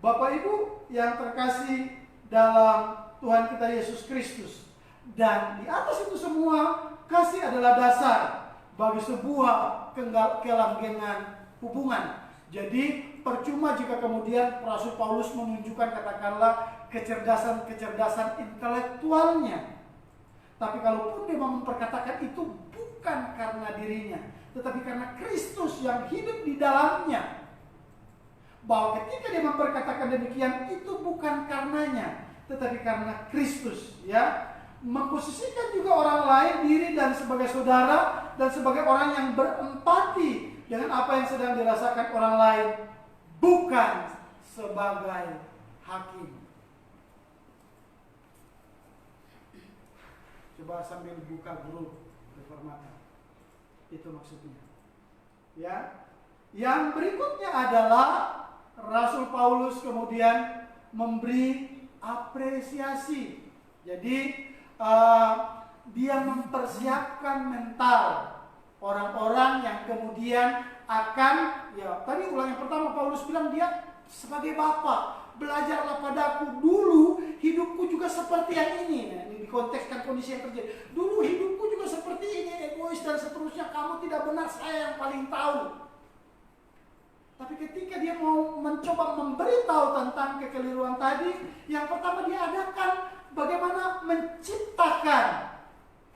Bapak Ibu yang terkasih dalam Tuhan kita Yesus Kristus, dan di atas itu semua, kasih adalah dasar bagi sebuah kelanggengan hubungan. Jadi percuma jika kemudian Rasul Paulus menunjukkan katakanlah kecerdasan-kecerdasan intelektualnya. Tapi kalaupun dia memperkatakan itu bukan karena dirinya, tetapi karena Kristus yang hidup di dalamnya. Bahwa ketika dia memperkatakan demikian itu bukan karenanya, tetapi karena Kristus, ya. Memposisikan juga orang lain, diri dan sebagai saudara dan sebagai orang yang berempati dengan apa yang sedang dirasakan orang lain, bukan sebagai hakim. Coba sambil buka grup Reformata. Itu maksudnya. Ya. Yang berikutnya adalah Rasul Paulus kemudian memberi apresiasi. Jadi dia mempersiapkan mental orang-orang yang kemudian akan, ya tadi ulang yang pertama Paulus bilang dia sebagai bapak, belajarlah padaku, dulu hidupku juga seperti yang ini. Nah, ini dikontekskan kondisi yang terjadi. Dulu hidupku juga seperti ini, egois dan seterusnya, kamu tidak benar, saya yang paling tahu. Tapi ketika dia mau mencoba memberitahu tentang kekeliruan tadi, yang pertama dia adakan bagaimana menciptakan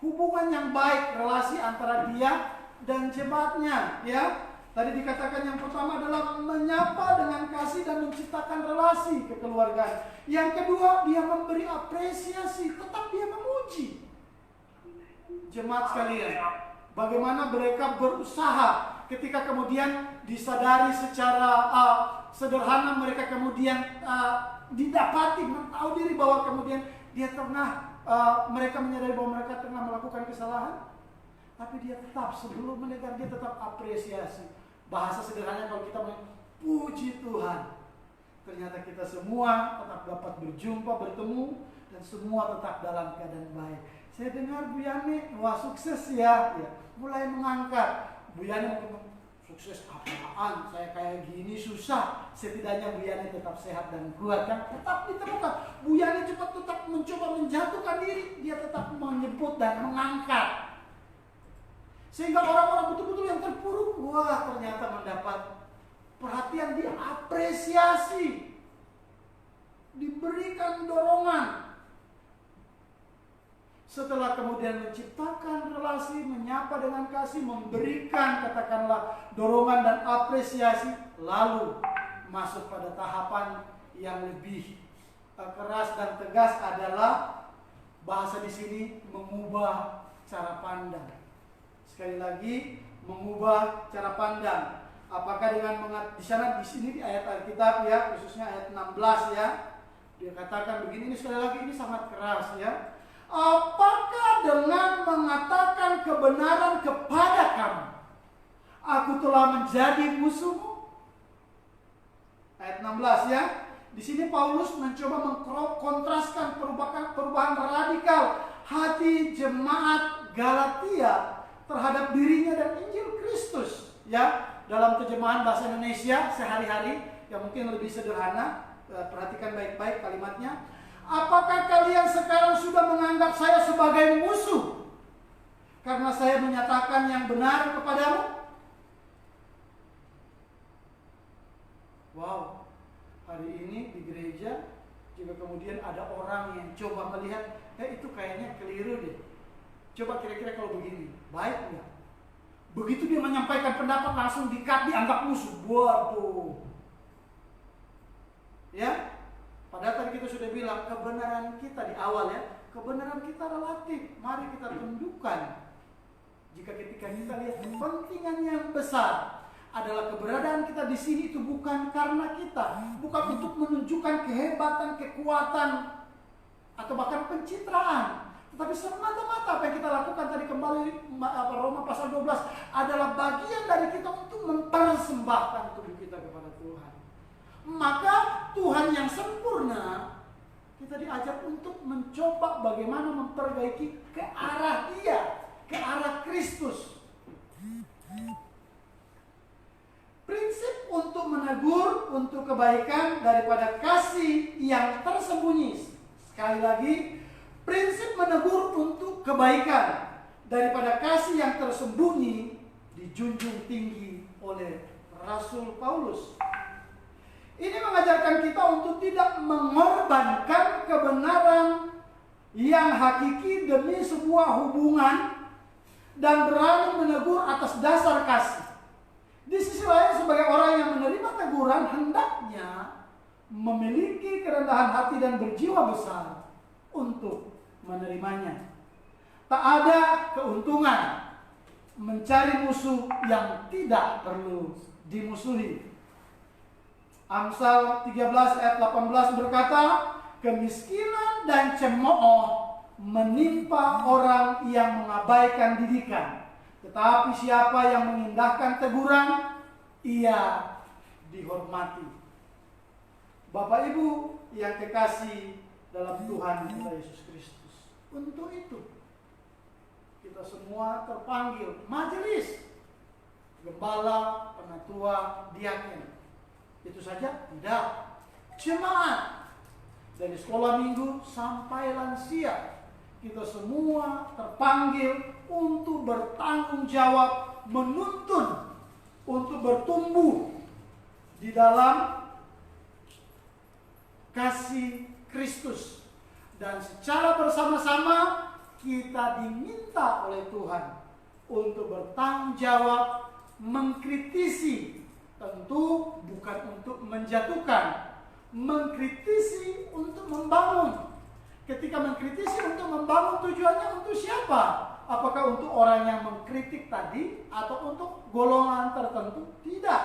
hubungan yang baik, relasi antara dia dan jemaatnya, ya. Tadi dikatakan yang pertama adalah menyapa dengan kasih dan menciptakan relasi kekeluargaan. Yang kedua, dia memberi apresiasi, tetap dia memuji. Jemaat sekalian, bagaimana mereka berusaha ketika kemudian disadari secara sederhana, mereka kemudian didapati, tahu diri bahwa kemudian dia pernah, mereka menyadari bahwa mereka pernah melakukan kesalahan, tapi dia tetap, sebelum menegar, dia tetap apresiasi. Bahasa sederhana kalau kita puji Tuhan, ternyata kita semua tetap dapat berjumpa, bertemu, dan semua tetap dalam keadaan baik. Saya dengar Bu Yani, wah sukses ya, mulai mengangkat. Bu Yani sukses apaan, saya kayak gini susah. Setidaknya Bu Yani tetap sehat dan kuat, kan tetap ditemukan. Bu Yani cepat tetap mencoba menjatuhkan diri, dia tetap menyebut dan mengangkat. Sehingga orang-orang betul-betul yang terpuruk, wah ternyata mendapat perhatian, diapresiasi, diberikan dorongan. Setelah kemudian menciptakan relasi, menyapa dengan kasih, memberikan katakanlah dorongan dan apresiasi, lalu masuk pada tahapan yang lebih keras dan tegas adalah bahasa di sini mengubah cara pandang. Sekali lagi, mengubah cara pandang. Apakah dengan di sana di sini di ayat Alkitab, ya, khususnya ayat 16, ya, dia katakan begini, ini sekali lagi ini sangat keras, ya. Apakah dengan mengatakan kebenaran kepada kamu, aku telah menjadi musuhmu? Ayat 16, ya. Di sini Paulus mencoba mengkontraskan perubahan radikal hati jemaat Galatia terhadap dirinya dan Injil Kristus, ya. Dalam terjemahan bahasa Indonesia sehari-hari yang mungkin lebih sederhana, perhatikan baik-baik kalimatnya. Apakah kalian sekarang sudah menganggap saya sebagai musuh karena saya menyatakan yang benar kepadamu? Wow, hari ini di gereja juga kemudian ada orang yang coba melihat, itu kayaknya keliru deh. Coba kira-kira kalau begini, baik enggak? Begitu dia menyampaikan pendapat langsung dianggap musuh. Waduh. Ya, padahal tadi kita sudah bilang kebenaran kita di awal, ya, kebenaran kita relatif. Mari kita tundukkan. Jika ketika kita lihat kepentingan yang besar adalah keberadaan kita di sini, itu bukan karena kita, bukan untuk menunjukkan kehebatan, kekuatan, atau bahkan pencitraan. Tetapi semata-mata apa yang kita lakukan tadi, kembali Roma pasal 12, adalah bagian dari kita untuk mempersembahkan tubuh kita kepada Tuhan. Maka Tuhan yang sempurna, kita diajak untuk mencoba bagaimana memperbaiki ke arah Dia, ke arah Kristus. Prinsip untuk menegur, untuk kebaikan daripada kasih yang tersembunyi. Sekali lagi, prinsip menegur untuk kebaikan daripada kasih yang tersembunyi dijunjung tinggi oleh Rasul Paulus. Ini mengajarkan kita untuk tidak mengorbankan kebenaran yang hakiki demi sebuah hubungan dan berani menegur atas dasar kasih. Di sisi lain, sebagai orang yang menerima teguran, hendaknya memiliki kerendahan hati dan berjiwa besar untuk menerimanya. Tak ada keuntungan mencari musuh yang tidak perlu dimusuhi. Amsal 13 ayat 18 berkata, kemiskinan dan cemooh menimpa orang yang mengabaikan didikan. Tetapi siapa yang mengindahkan teguran, ia dihormati. Bapak Ibu yang kekasih dalam Tuhan kita Yesus Kristus, untuk itu kita semua terpanggil majelis, gembala, penatua, diaken. Itu saja? Tidak. Jemaat dari sekolah minggu sampai lansia, kita semua terpanggil untuk bertanggung jawab, menuntun untuk bertumbuh di dalam kasih Kristus. Dan secara bersama-sama kita diminta oleh Tuhan untuk bertanggung jawab, mengkritisi. Tentu bukan untuk menjatuhkan, mengkritisi untuk membangun. Ketika mengkritisi untuk membangun, tujuannya untuk siapa? Apakah untuk orang yang mengkritik tadi atau untuk golongan tertentu? Tidak.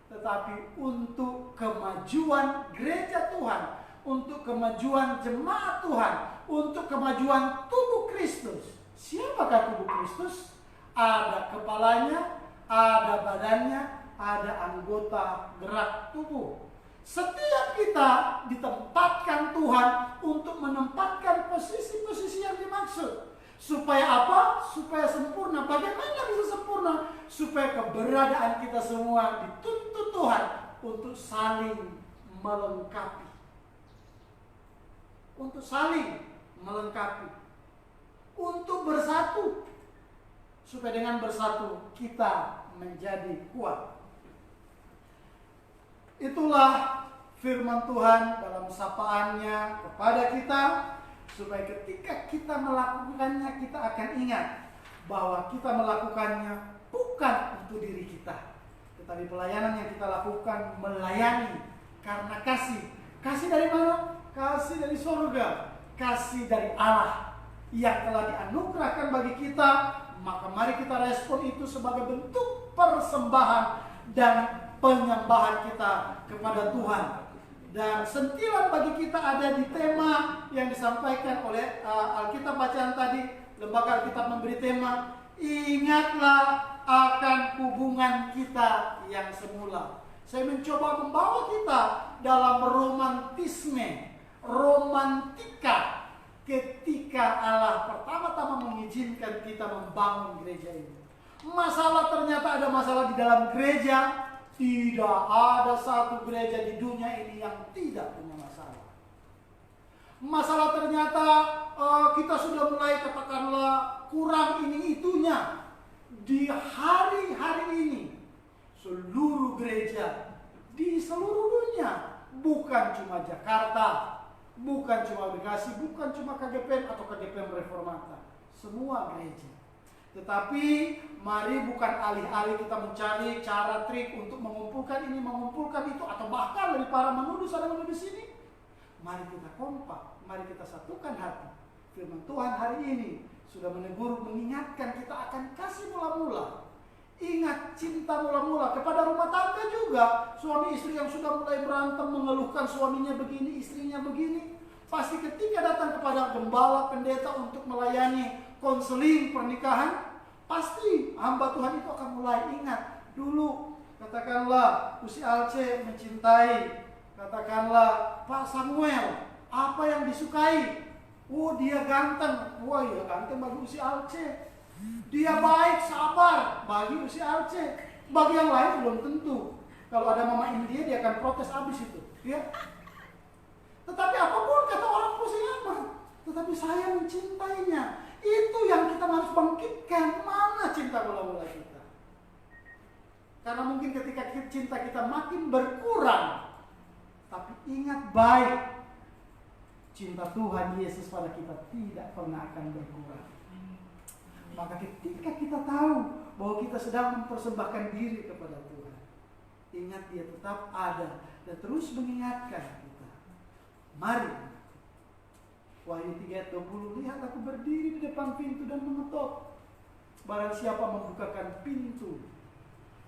Tetapi untuk kemajuan gereja Tuhan, untuk kemajuan jemaat Tuhan, untuk kemajuan tubuh Kristus. Siapakah tubuh Kristus? Ada kepalanya, ada badannya, ada anggota gerak tubuh. Setiap kita ditempatkan Tuhan untuk menempatkan posisi-posisi yang dimaksud. Supaya apa? Supaya sempurna. Bagaimana bisa sempurna? Supaya keberadaan kita semua dituntut Tuhan untuk saling melengkapi. Untuk saling melengkapi. Untuk bersatu. Supaya dengan bersatu kita menjadi kuat. Itulah firman Tuhan dalam sapaannya kepada kita, supaya ketika kita melakukannya, kita akan ingat bahwa kita melakukannya bukan untuk diri kita, tetapi pelayanan yang kita lakukan melayani karena kasih. Kasih dari mana? Kasih dari surga, kasih dari Allah yang telah dianugerahkan bagi kita. Maka mari kita respon itu sebagai bentuk persembahan dan penyembahan kita kepada Tuhan. Dan sentilan bagi kita ada di tema yang disampaikan oleh Alkitab bacaan tadi. Lembaga Alkitab memberi tema, ingatlah akan hubungan kita yang semula. Saya mencoba membawa kita dalam romantisme, romantika, ketika Allah pertama-tama mengizinkan kita membangun gereja ini. Masalah ternyata ada masalah di dalam gereja. Tidak ada satu gereja di dunia ini yang tidak punya masalah. Masalah ternyata kita sudah mulai katakanlah kurang ini itunya. Di hari-hari ini seluruh gereja di seluruh dunia, bukan cuma Jakarta, bukan cuma Bekasi, bukan cuma KGPM atau KGPM Reformata, semua gereja. Tetapi mari bukan alih-alih kita mencari cara trik untuk mengumpulkan ini, mengumpulkan itu, atau bahkan lebih parah menuduh sana menuduh sini. Mari kita kompak, mari kita satukan hati. Firman Tuhan hari ini sudah menegur, mengingatkan kita akan kasih mula-mula. Ingat cinta mula-mula kepada rumah tangga juga. Suami istri yang sudah mulai berantem, mengeluhkan suaminya begini, istrinya begini. Pasti ketika datang kepada gembala, pendeta untuk melayani konseling pernikahan, pasti hamba Tuhan itu akan mulai ingat. Dulu katakanlah Usi Alce mencintai, katakanlah Pak Samuel, apa yang disukai? Oh dia ganteng, wah ya ganteng bagi Usi Alce. Dia baik, sabar bagi Usi Alce. Bagi yang lain belum tentu. Kalau ada mama India dia akan protes habis itu, ya. Tetapi apapun kata orang pusing apa, tetapi saya mencintainya. Itu yang kita harus bangkitkan. Mana cinta mula-mula kita? Karena mungkin ketika cinta kita makin berkurang, tapi ingat baik, cinta Tuhan Yesus pada kita tidak pernah akan berkurang. Maka ketika kita tahu bahwa kita sedang mempersembahkan diri kepada Tuhan, ingat Dia tetap ada dan terus mengingatkan kita. Mari. Wahyu 3 ayat 20, lihat aku berdiri di depan pintu dan mengetok. Barang siapa membukakan pintu,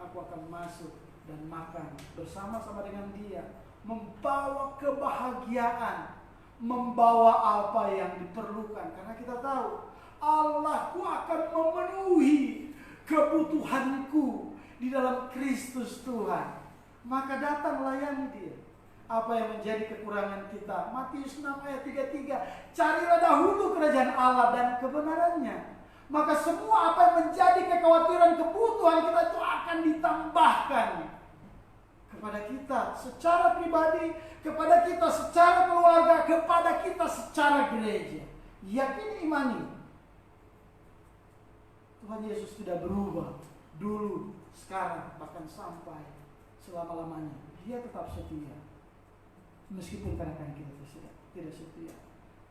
aku akan masuk dan makan bersama-sama dengan dia, membawa kebahagiaan, membawa apa yang diperlukan. Karena kita tahu Allahku akan memenuhi kebutuhanku di dalam Kristus Tuhan. Maka datang layani Dia. Apa yang menjadi kekurangan kita? Matius 6 ayat 33, carilah dahulu kerajaan Allah dan kebenarannya, maka semua apa yang menjadi kekhawatiran, kebutuhan kita itu akan ditambahkan kepada kita secara pribadi, kepada kita secara keluarga, kepada kita secara gereja. Yakini, imani, Tuhan Yesus tidak berubah dulu, sekarang, bahkan sampai selama-lamanya. Dia tetap setia. Meskipun kadang-kadang kita tidak setia.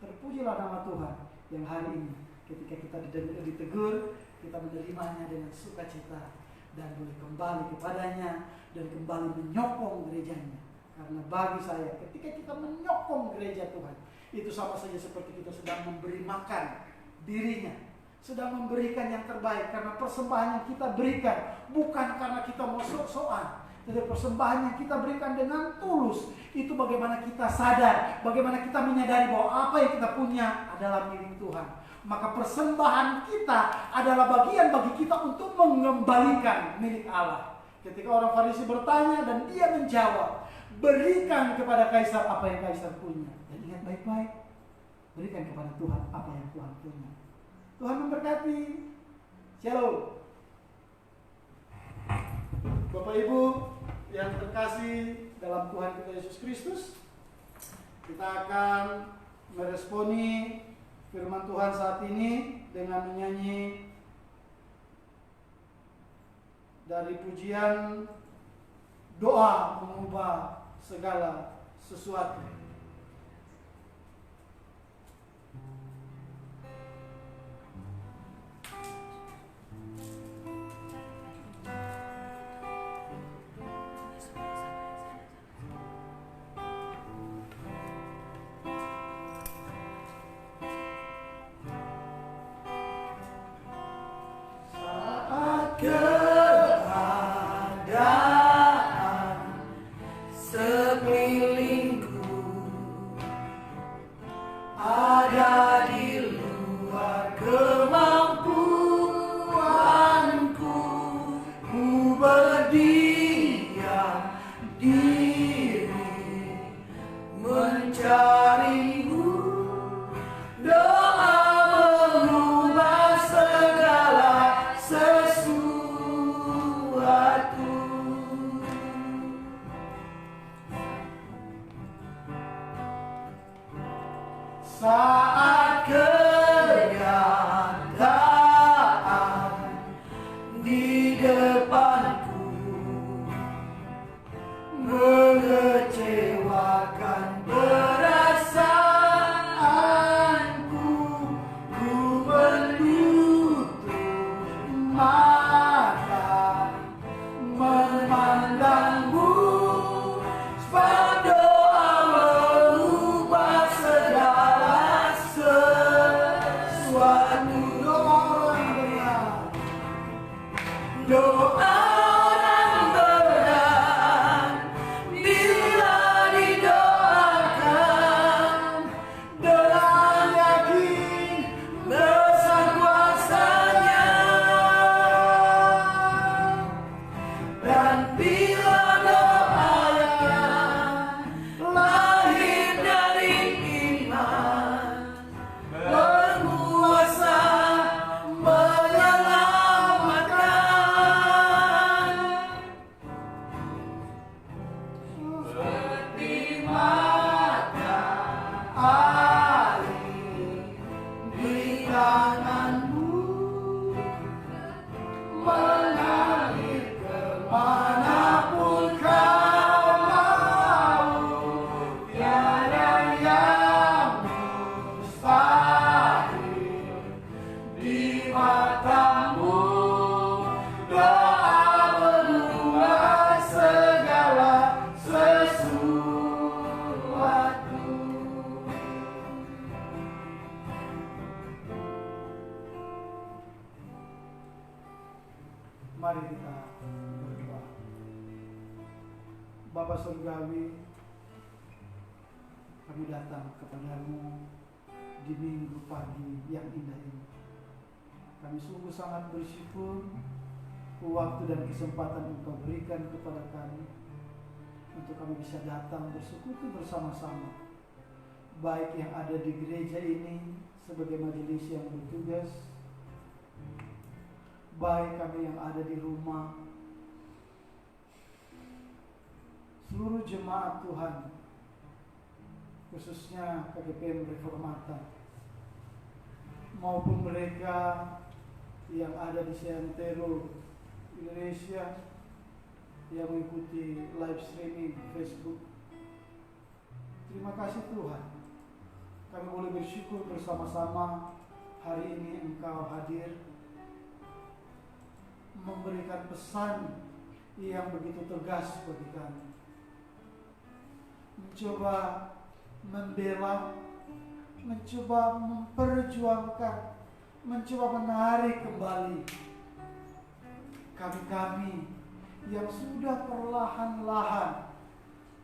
Terpujilah nama Tuhan yang hari ini ketika kita ditegur, kita menerimanya dengan sukacita dan boleh kembali kepadanya dan kembali menyokong gerejanya. Karena bagi saya, ketika kita menyokong gereja Tuhan, itu sama saja seperti kita sedang memberi makan dirinya, sedang memberikan yang terbaik. Karena persembahan yang kita berikan bukan karena kita mau sok-sokan, tetapi persembahan yang kita berikan dengan tulus. Itu bagaimana kita sadar, bagaimana kita menyadari bahwa apa yang kita punya adalah milik Tuhan. Maka persembahan kita adalah bagian bagi kita untuk mengembalikan milik Allah. Ketika orang Farisi bertanya dan dia menjawab, berikan kepada Kaisar apa yang Kaisar punya. Dan ingat baik-baik, berikan kepada Tuhan apa yang Tuhan punya. Tuhan memberkati. Shalom. Bapak Ibu yang terkasih dalam Tuhan kita Yesus Kristus, kita akan meresponi firman Tuhan saat ini dengan menyanyi dari pujian doa mengubah segala sesuatu. Saat kenyataan di depanku mengecewakan perasaanku, ku menutup mata memandangmu. Doa mengubah segala Mari kita berdoa. Bapa Surgawi, kami datang kepadamu di minggu pagi yang indah ini. Kami sungguh sangat bersyukur waktu dan kesempatan Engkau berikan kepada kami untuk kami bisa datang bersekutu bersama-sama, baik yang ada di gereja ini sebagai majelis yang bertugas, baik kami yang ada di rumah, seluruh jemaat Tuhan, khususnya KGPM Reformata, maupun mereka yang ada di Seantero Indonesia yang mengikuti live streaming Facebook. Terima kasih Tuhan, kami boleh bersyukur bersama-sama hari ini Engkau hadir memberikan pesan yang begitu tegas bagi kami, mencoba membela, mencoba memperjuangkan, mencoba menarik kembali kami-kami yang sudah perlahan-lahan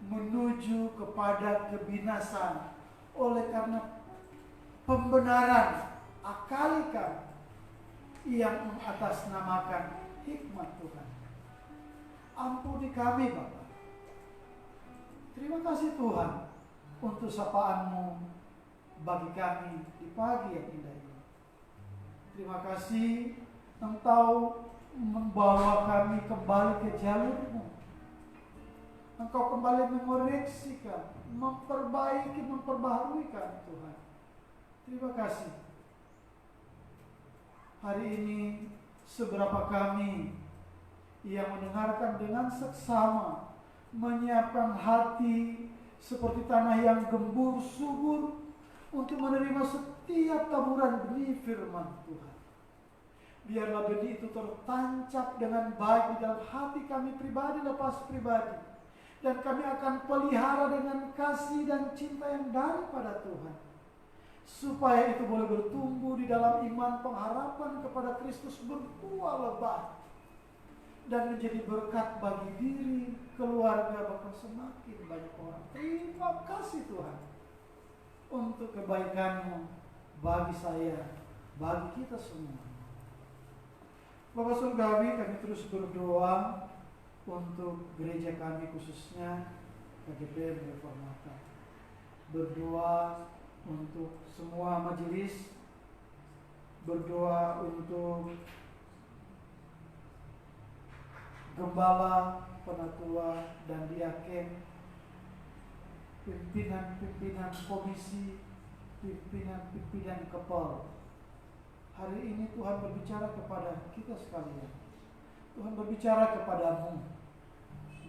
menuju kepada kebinasan oleh karena pembenaran akalikan yang mengatasnamakan hikmat Tuhan. Ampuni kami Bapa. Terima kasih Tuhan untuk sapaan-Mu bagi kami di pagi yang indah ini. Terima kasih Engkau membawa kami kembali ke jalur-Mu. Engkau kembali mengoreksi kami, memperbaiki, memperbaharui kami Tuhan. Terima kasih. Hari ini seberapa kami yang mendengarkan dengan seksama, menyiapkan hati seperti tanah yang gembur subur untuk menerima setiap taburan benih firman Tuhan. Biarlah benih itu tertancap dengan baik di dalam hati kami pribadi lepas pribadi, dan kami akan pelihara dengan kasih dan cinta yang daripada Tuhan, supaya itu boleh bertumbuh di dalam iman pengharapan kepada Kristus berbuah lebat dan menjadi berkat bagi diri, keluarga, bahkan semakin banyak orang. Terima kasih Tuhan untuk kebaikan-Mu bagi saya, bagi kita semua. Bapak Surgawi, kami terus berdoa untuk gereja kami, khususnya KGPM Reformata. Berdoa untuk semua majelis, berdoa untuk gembala, penatua, dan diaken, pimpinan-pimpinan komisi, pimpinan-pimpinan kepala. Hari ini Tuhan berbicara kepada kita sekalian. Tuhan berbicara kepadamu.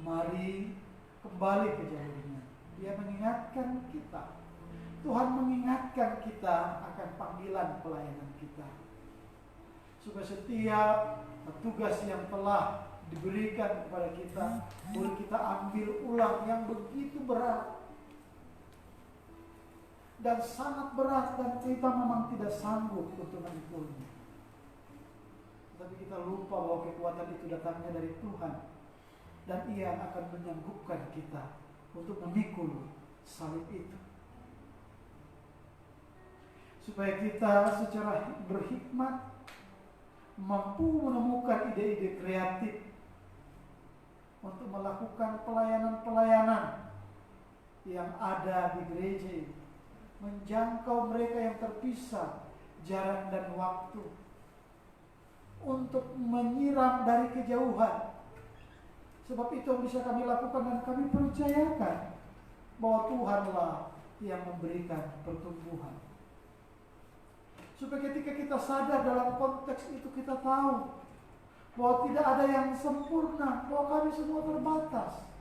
Mari kembali ke jalurnya. Dia mengingatkan kita. Tuhan mengingatkan kita akan panggilan pelayanan kita, supaya setiap tugas yang telah diberikan kepada kita boleh kita ambil ulang, yang begitu berat dan sangat berat, dan kita memang tidak sanggup untuk memikulnya. Tapi kita lupa bahwa kekuatan itu datangnya dari Tuhan, dan Ia akan menyanggupkan kita untuk memikul salib itu, supaya kita secara berhikmat mampu menemukan ide-ide kreatif untuk melakukan pelayanan-pelayanan yang ada di gereja ini, menjangkau mereka yang terpisah jarak dan waktu, untuk menyiram dari kejauhan. Sebab itu yang bisa kami lakukan, dan kami percayakan bahwa Tuhanlah yang memberikan pertumbuhan. Supaya ketika kita sadar dalam konteks itu, kita tahu bahwa tidak ada yang sempurna, bahwa kami semua terbatas.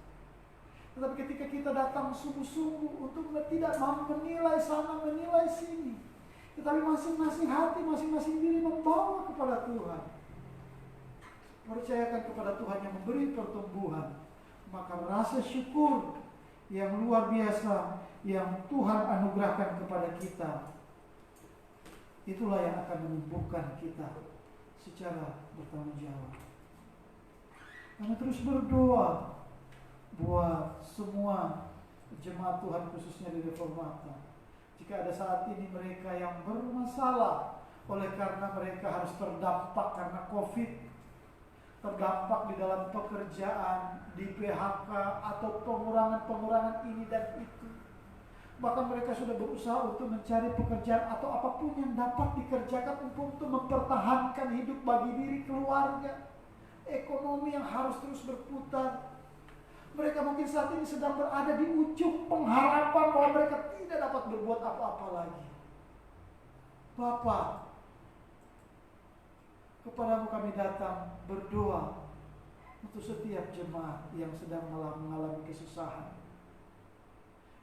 Tetapi ketika kita datang sungguh-sungguh untuk tidak menilai sana, menilai sini, tetapi masing-masing hati, masing-masing diri membawa kepada Tuhan, percayakan kepada Tuhan yang memberi pertumbuhan, maka rasa syukur yang luar biasa yang Tuhan anugerahkan kepada kita, itulah yang akan menumbuhkan kita secara bertanggung jawab. Kami terus berdoa buat semua jemaat Tuhan khususnya di Reformata. Jika ada saat ini mereka yang bermasalah oleh karena mereka harus terdampak karena COVID, terdampak di dalam pekerjaan, di PHK atau pengurangan ini dan itu. Bahkan mereka sudah berusaha untuk mencari pekerjaan atau apapun yang dapat dikerjakan untuk mempertahankan hidup bagi diri, keluarga, ekonomi yang harus terus berputar. Mereka mungkin saat ini sedang berada di ujung pengharapan bahwa mereka tidak dapat berbuat apa-apa lagi. Bapa, kepadamu kami datang berdoa untuk setiap jemaat yang sedang mengalami kesusahan.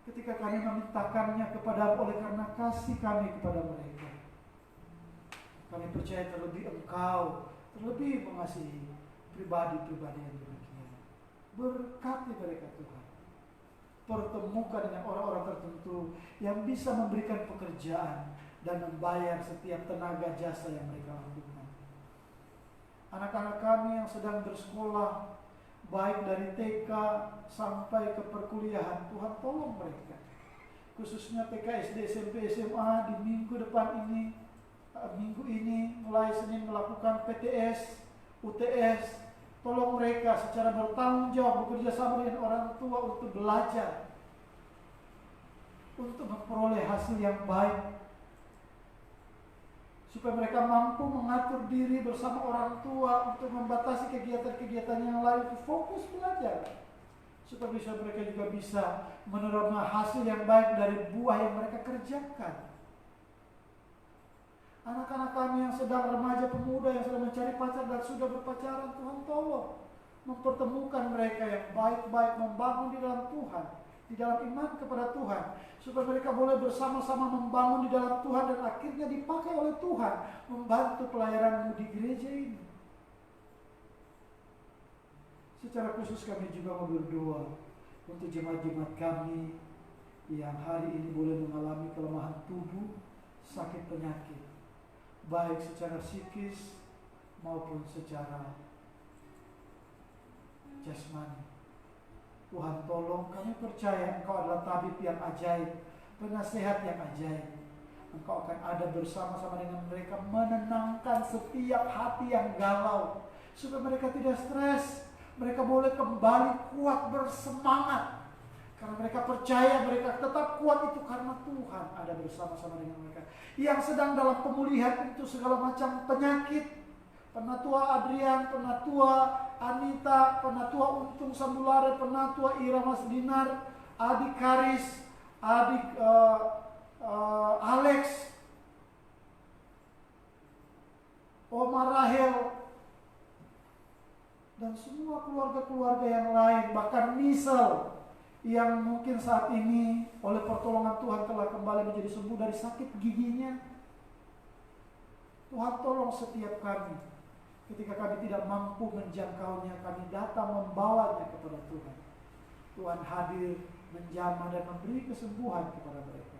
Ketika kami memintakannya kepadamu oleh karena kasih kami kepada mereka, kami percaya terlebih Engkau terlebih mengasihi pribadi-pribadi yang demikian. Berkati mereka Tuhan. Pertemukan dengan orang-orang tertentu yang bisa memberikan pekerjaan dan membayar setiap tenaga jasa yang mereka lakukan. Anak-anak kami yang sedang bersekolah, baik dari TK sampai ke perkuliahan, Tuhan tolong mereka. Khususnya TK, SD, SMP, SMA di minggu depan ini, minggu ini mulai Senin melakukan PTS, UTS. Tolong mereka secara bertanggung jawab bekerja sama dengan orang tua untuk belajar, untuk memperoleh hasil yang baik, supaya mereka mampu mengatur diri bersama orang tua untuk membatasi kegiatan-kegiatan yang lain, untuk fokus belajar, supaya mereka juga bisa menerima hasil yang baik dari buah yang mereka kerjakan. Anak-anak kami yang sedang remaja pemuda yang sedang mencari pacar dan sudah berpacaran, Tuhan tolong mempertemukan mereka yang baik-baik, membangun di dalam Tuhan, di dalam iman kepada Tuhan, supaya mereka boleh bersama-sama membangun di dalam Tuhan dan akhirnya dipakai oleh Tuhan membantu pelayanan-Mu di gereja ini. Secara khusus kami juga mau berdoa untuk jemaat-jemaat kami yang hari ini boleh mengalami kelemahan tubuh, sakit penyakit, baik secara psikis maupun secara jasmani. Tuhan tolong, kami percaya Engkau adalah tabib yang ajaib, penasehat yang ajaib. Engkau akan ada bersama-sama dengan mereka, menenangkan setiap hati yang galau, supaya mereka tidak stres. Mereka boleh kembali kuat, bersemangat, karena mereka percaya mereka tetap kuat itu karena Tuhan ada bersama-sama dengan mereka. Yang sedang dalam pemulihan itu segala macam penyakit, Penatua Adrian, Penatua Anita, Penatua Untung Sambulare, Penatua Ira Mas Dinar, Adik Karis, Adik Alex, Oma Rahel, dan semua keluarga-keluarga yang lain, bahkan Misal yang mungkin saat ini oleh pertolongan Tuhan telah kembali menjadi sembuh dari sakit giginya. Tuhan tolong setiap kami, ketika kami tidak mampu menjangkaunya, kami datang membawanya kepada Tuhan. Tuhan hadir, menjamah dan memberi kesembuhan kepada mereka.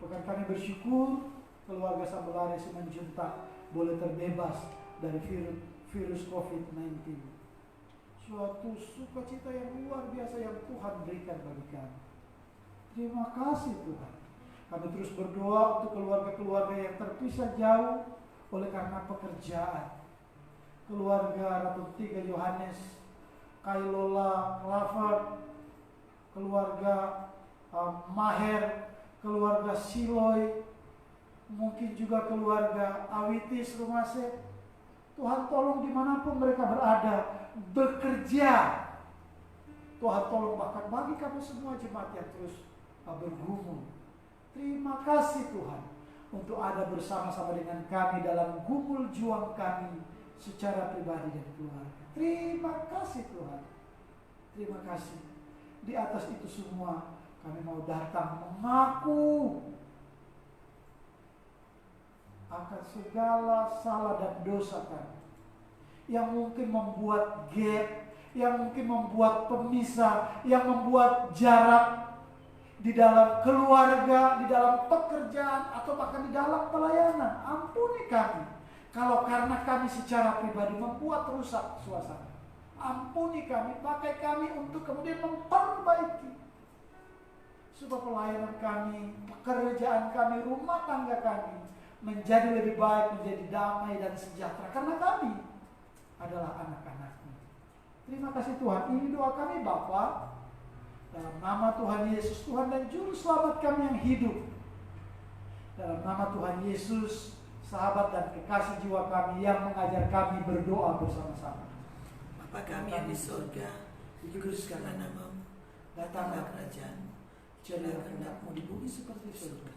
Bahkan kami bersyukur keluarga Sambelare Simanjuntak boleh terbebas dari virus COVID-19. Suatu sukacita yang luar biasa yang Tuhan berikan bagi kami. Terima kasih Tuhan. Kami terus berdoa untuk keluarga-keluarga yang terpisah jauh oleh karena pekerjaan. Keluarga Ratu Tiga Yohanes, Kailola Claver, keluarga Maher, keluarga Siloy, mungkin juga keluarga Awitis Rumase. Tuhan tolong dimanapun mereka berada, bekerja. Tuhan tolong bahkan bagi kami semua jemaat yang terus bergumul. Terima kasih Tuhan untuk ada bersama-sama dengan kami dalam gumul juang kami secara pribadi dan keluarga. Terima kasih Tuhan. Terima kasih. Di atas itu semua kami mau datang mengaku akan segala salah dan dosa kami yang mungkin membuat gap, yang mungkin membuat pemisah, yang membuat jarak di dalam keluarga, di dalam pekerjaan, atau bahkan di dalam pelayanan. Ampuni kami kalau karena kami secara pribadi membuat rusak suasana. Ampuni kami, pakai kami untuk kemudian memperbaiki supaya pelayanan kami, pekerjaan kami, rumah tangga kami menjadi lebih baik, menjadi damai dan sejahtera karena kami adalah anak-anak-Mu. Terima kasih Tuhan. Ini doa kami Bapa, dalam nama Tuhan Yesus, Tuhan dan Juru Selamat kami yang hidup. Dalam nama Tuhan Yesus, sahabat dan kekasih jiwa kami yang mengajar kami berdoa bersama-sama. Bapa kami yang di surga, dikuduskanlah nama-Mu, datanglah kerajaan-Mu, jadilah kehendak-Mu di bumi seperti di surga.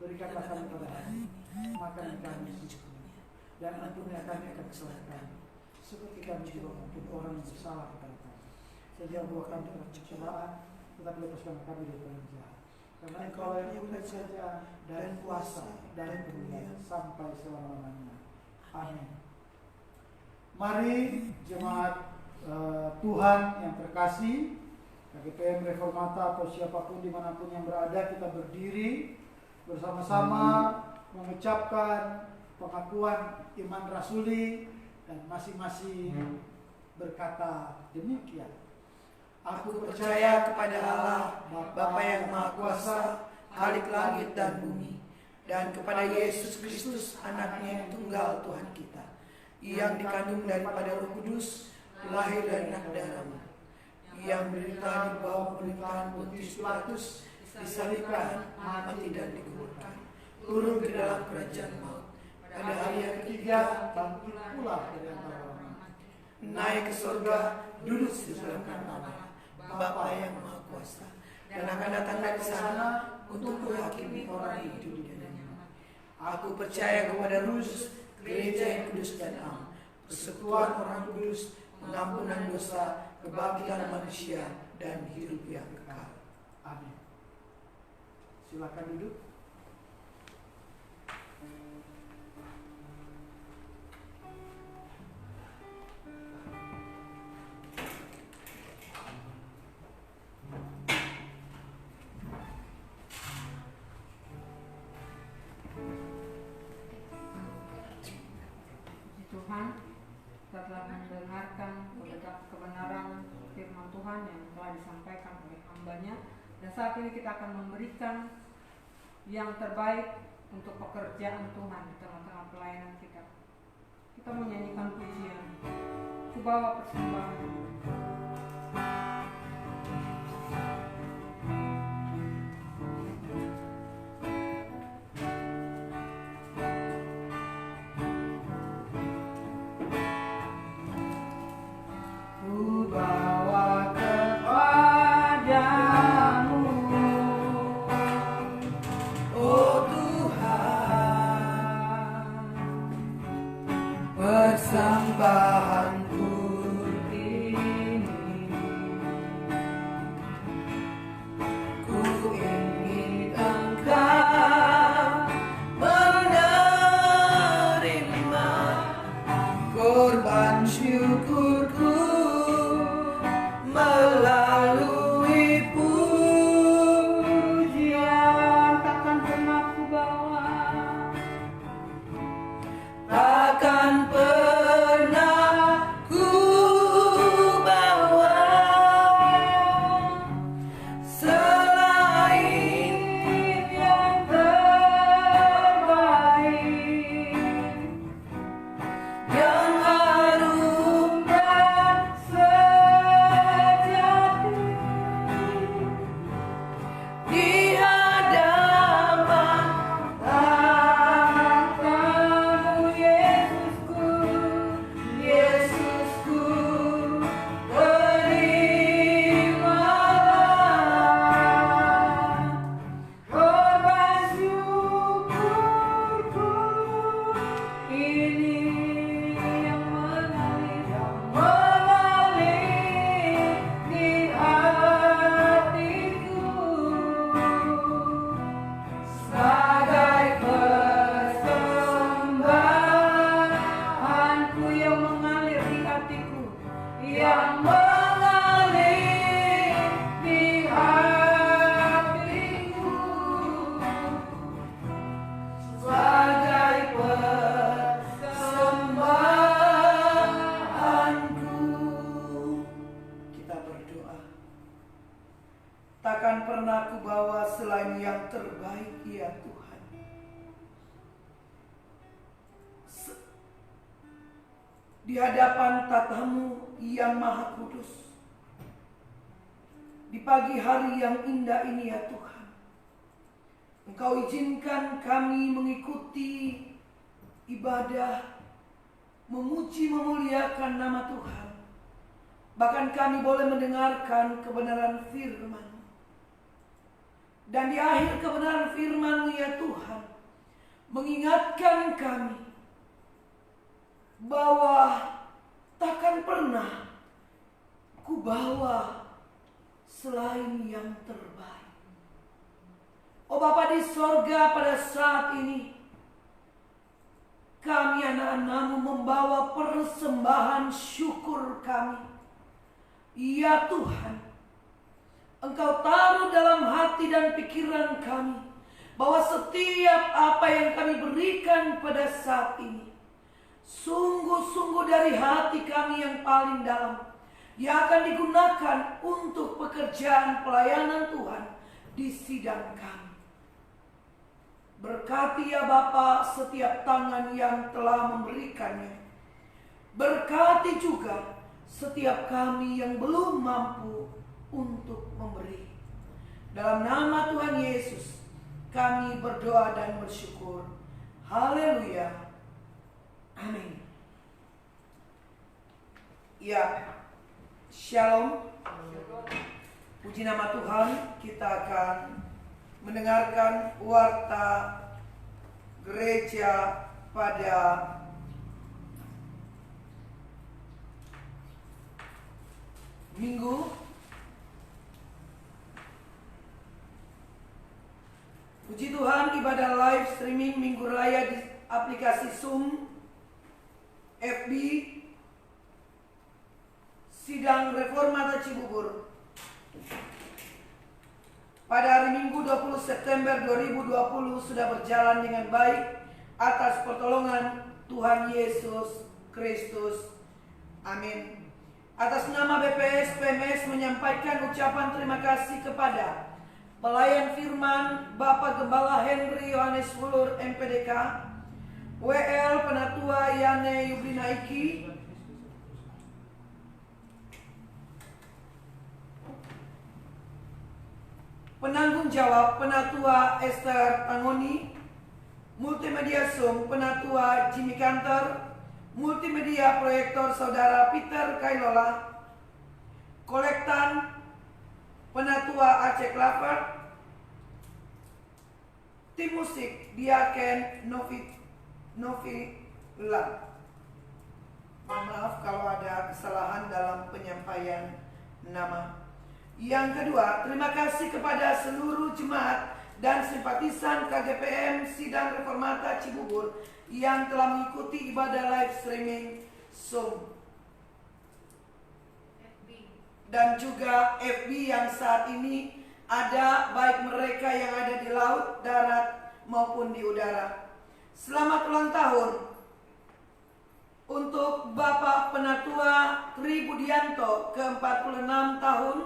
Berikanlah kami pada hari ini makan kami yang secukupnya, dan ampunilah kami akan kesalahan kami, seperti kami juga mengampuni orang yang bersalah kepada kami. Jangan bawa kami dalam pencobaan, tetapi lepaskanlah kami dari orang jahat. Karena Engkau yang punya kerajaan dan kuasa dan kemuliaan sampai selama-lamanya. Amin. Mari jemaat Tuhan yang terkasih, KGPM Reformata atau siapapun dimanapun yang berada, kita berdiri bersama-sama mengucapkan pengakuan iman rasuli dan masing-masing berkata demikian. Aku percaya kepada Allah, Bapa yang Maha Kuasa, Khalik langit dan bumi, dan kepada Yesus Kristus, Anaknya yang tunggal Tuhan kita, yang dikandung daripada Roh Kudus, lahir dari anak darah, yang menderita di bawah pemerintahan Pontius Pilatus, disalibkan, mati dan dikuburkan, turun ke dalam kerajaan maut, pada hari yang ketiga bangkit pula dari antara orang mati, naik ke surga, duduk di sebelah kanan Allah, Bapa yang Maha Kuasa, dan akan datang dari sana untuk menghakimi orang hidup dan yang mati. Aku percaya kepada Roh Kudus, gereja yang kudus dan am, persekutuan orang kudus, pengampunan dosa, kebangkitan manusia, dan hidup yang kekal. Amin. Silakan duduk. Tuhan, kita telah mendengarkan kebenaran firman Tuhan yang telah disampaikan oleh hamba-Nya, dan saat ini kita akan memberikan yang terbaik untuk pekerjaan Tuhan di tengah-tengah pelayanan kita. Kita menyanyikan pujian, ku bawa persembahan. Persembahanku ini, ku ingin Engkau menerima korban syukurku melalui pujian. Takkan pernah ku bawa, Takkan pernah di hadapan tatamu yang maha kudus. Di pagi hari yang indah ini ya Tuhan, Engkau izinkan kami mengikuti ibadah, memuji memuliakan nama Tuhan. Bahkan kami boleh mendengarkan kebenaran firman. Dan di akhir kebenaran firman-Mu ya Tuhan, mengingatkan kami bahwa takkan pernah ku bawa selain yang terbaik. Oh Bapa di sorga, pada saat ini kami anak-anak-Mu membawa persembahan syukur kami. Ya Tuhan, Engkau taruh dalam hati dan pikiran kami bahwa setiap apa yang kami berikan pada saat ini sungguh-sungguh dari hati kami yang paling dalam, yang akan digunakan untuk pekerjaan pelayanan Tuhan di sidang kami. Berkati ya Bapa setiap tangan yang telah memberikannya. Berkati juga setiap kami yang belum mampu untuk memberi. Dalam nama Tuhan Yesus kami berdoa dan bersyukur. Haleluya. Amin. Ya, shalom. Puji nama Tuhan. Kita akan mendengarkan warta gereja pada Minggu. Puji Tuhan, ibadah live streaming Minggu Raya di aplikasi Zoom, FB, Sidang Reformata Cibubur. Pada hari Minggu 20 September 2020 sudah berjalan dengan baik atas pertolongan Tuhan Yesus Kristus. Amin. Atas nama BPS PMS menyampaikan ucapan terima kasih kepada pelayan firman Bapak Gembala Henry Yohanes Wulur MPDK, WL Penatua Yane Yublinaiki, penanggung jawab Penatua Esther Tangoni, multimedia Zoom Penatua Jimmy Kanter, multimedia proyektor Saudara Peter Kailola, kolektan Penatua Aceh Klaper, tim musik Diaken Novila. Maaf kalau ada kesalahan dalam penyampaian nama. Yang kedua, terima kasih kepada seluruh jemaat dan simpatisan KGPM Sidang Reformata Cibubur yang telah mengikuti ibadah live streaming Zoom dan juga FB yang saat ini ada, baik mereka yang ada di laut, darat maupun di udara. Selamat ulang tahun untuk Bapak Penatua Tri Budianto ke-46 tahun